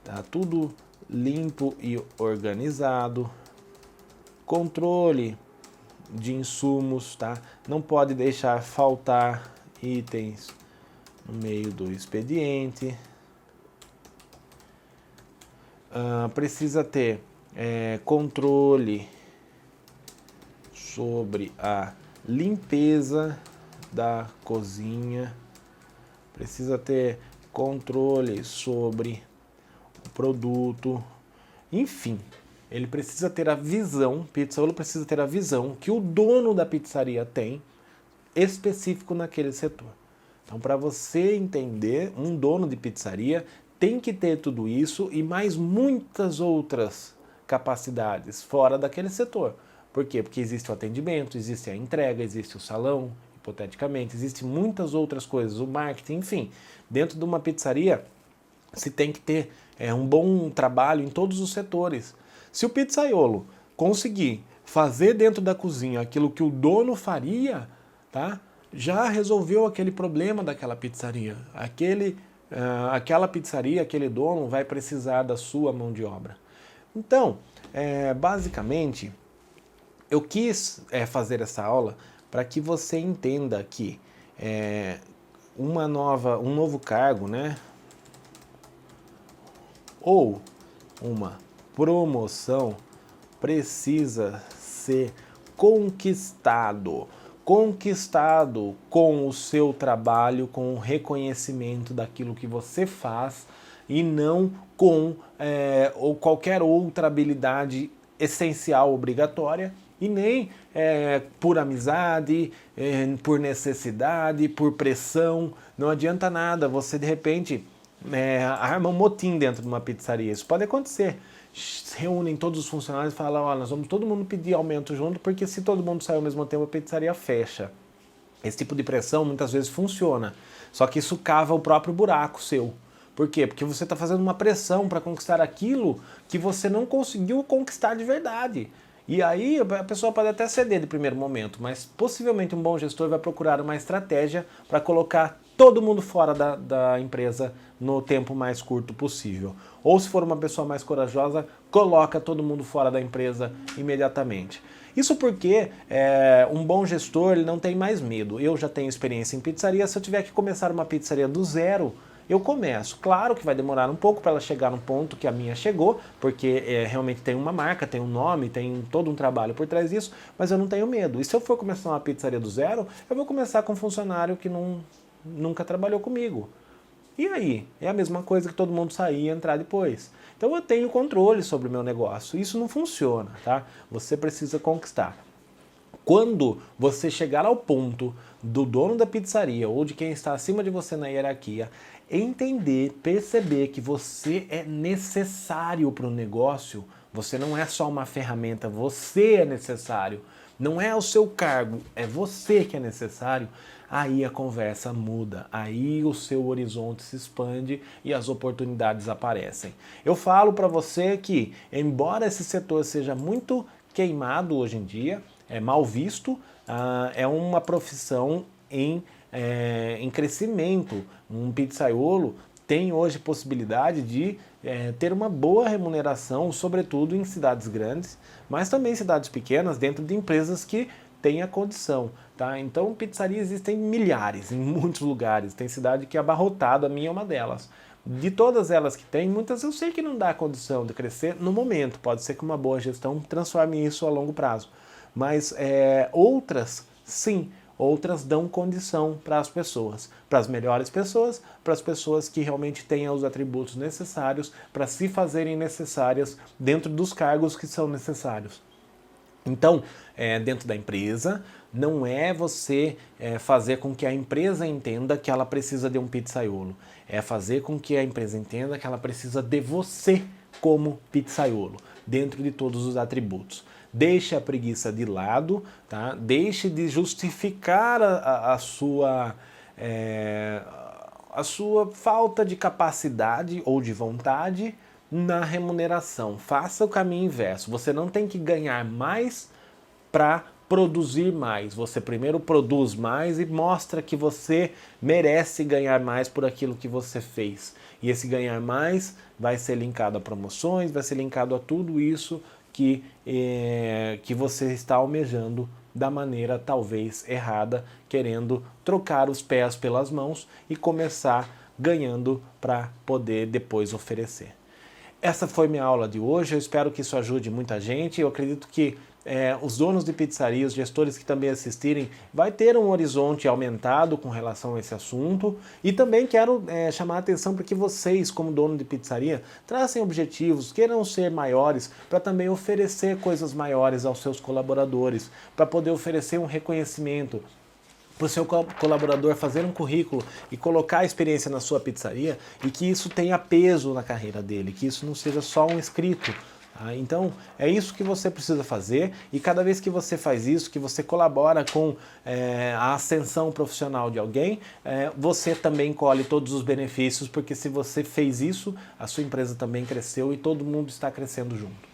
tá? Tudo limpo e organizado. Controle de insumos, tá? Não pode deixar faltar itens no meio do expediente. Precisa ter controle sobre a limpeza da cozinha. Precisa ter controle sobre o produto. Enfim, ele precisa ter a visão, o pizzaiolo precisa ter a visão que o dono da pizzaria tem, específico naquele setor. Então, para você entender, um dono de pizzaria tem que ter tudo isso e mais muitas outras capacidades fora daquele setor. Por quê? Porque existe o atendimento, existe a entrega, existe o salão, hipoteticamente, existe muitas outras coisas, o marketing, enfim. Dentro de uma pizzaria, se tem que ter um bom trabalho em todos os setores. Se o pizzaiolo conseguir fazer dentro da cozinha aquilo que o dono faria, tá? Já resolveu aquele problema daquela pizzaria. Aquela pizzaria, aquele dono vai precisar da sua mão de obra. Então, basicamente, eu quis fazer essa aula para que você entenda que um novo cargo, né, ou uma promoção precisa ser conquistado com o seu trabalho, com o reconhecimento daquilo que você faz e não com ou qualquer outra habilidade essencial, obrigatória, e nem por amizade, por necessidade, por pressão. Não adianta nada você de repente arma um motim dentro de uma pizzaria. Isso pode acontecer. Se reúnem todos os funcionários e falam, ó, nós vamos todo mundo pedir aumento junto, porque se todo mundo sair ao mesmo tempo a pizzaria fecha. Esse tipo de pressão muitas vezes funciona, só que isso cava o próprio buraco seu. Por quê? Porque você está fazendo uma pressão para conquistar aquilo que você não conseguiu conquistar de verdade. E aí a pessoa pode até ceder de primeiro momento, mas possivelmente um bom gestor vai procurar uma estratégia para colocar todo mundo fora da empresa no tempo mais curto possível. Ou se for uma pessoa mais corajosa, coloca todo mundo fora da empresa imediatamente. Isso porque um bom gestor ele não tem mais medo. Eu já tenho experiência em pizzaria, se eu tiver que começar uma pizzaria do zero, eu começo. Claro que vai demorar um pouco para ela chegar no ponto que a minha chegou, porque realmente tem uma marca, tem um nome, tem todo um trabalho por trás disso, mas eu não tenho medo. E se eu for começar uma pizzaria do zero, eu vou começar com um funcionário que nunca trabalhou comigo. E aí? É a mesma coisa que todo mundo sair e entrar depois. Então eu tenho controle sobre o meu negócio. Isso não funciona, tá? Você precisa conquistar. Quando você chegar ao ponto do dono da pizzaria ou de quem está acima de você na hierarquia, entender, perceber que você é necessário para o negócio, você não é só uma ferramenta, você é necessário. Não é o seu cargo, é você que é necessário. Aí a conversa muda, aí o seu horizonte se expande e as oportunidades aparecem. Eu falo para você que, embora esse setor seja muito queimado hoje em dia, é mal visto, é uma profissão em crescimento. Um pizzaiolo tem hoje possibilidade de ter uma boa remuneração, sobretudo em cidades grandes, mas também em cidades pequenas, dentro de empresas que têm a condição. Tá? Então, pizzarias existem milhares, em muitos lugares. Tem cidade que é abarrotada, a minha é uma delas. De todas elas que tem, muitas eu sei que não dá condição de crescer no momento. Pode ser que uma boa gestão transforme isso a longo prazo. Mas outras, sim, outras dão condição para as pessoas, para as melhores pessoas, para as pessoas que realmente tenham os atributos necessários para se fazerem necessárias dentro dos cargos que são necessários. Então, dentro da empresa, não é você fazer com que a empresa entenda que ela precisa de um pizzaiolo. É fazer com que a empresa entenda que ela precisa de você como pizzaiolo, dentro de todos os atributos. Deixe a preguiça de lado, tá? Deixe de justificar a sua falta de capacidade ou de vontade na remuneração. Faça o caminho inverso. Você não tem que ganhar mais para produzir mais. Você primeiro produz mais e mostra que você merece ganhar mais por aquilo que você fez. E esse ganhar mais vai ser linkado a promoções, vai ser linkado a tudo isso que você está almejando da maneira talvez errada, querendo trocar os pés pelas mãos e começar ganhando para poder depois oferecer. Essa foi minha aula de hoje, eu espero que isso ajude muita gente. Eu acredito que os donos de pizzaria, os gestores que também assistirem, vai ter um horizonte aumentado com relação a esse assunto. E também quero chamar a atenção para que vocês, como dono de pizzaria, tracem objetivos, queiram ser maiores, para também oferecer coisas maiores aos seus colaboradores, para poder oferecer um reconhecimento, para o seu colaborador fazer um currículo e colocar a experiência na sua pizzaria e que isso tenha peso na carreira dele, que isso não seja só um escrito. Tá? Então, é isso que você precisa fazer e cada vez que você faz isso, que você colabora com a ascensão profissional de alguém, você também colhe todos os benefícios, porque se você fez isso, a sua empresa também cresceu e todo mundo está crescendo junto.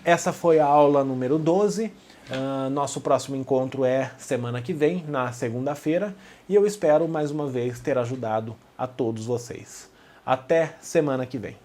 Essa foi a aula número 12. Nosso próximo encontro é semana que vem, na segunda-feira, e eu espero mais uma vez ter ajudado a todos vocês. Até semana que vem.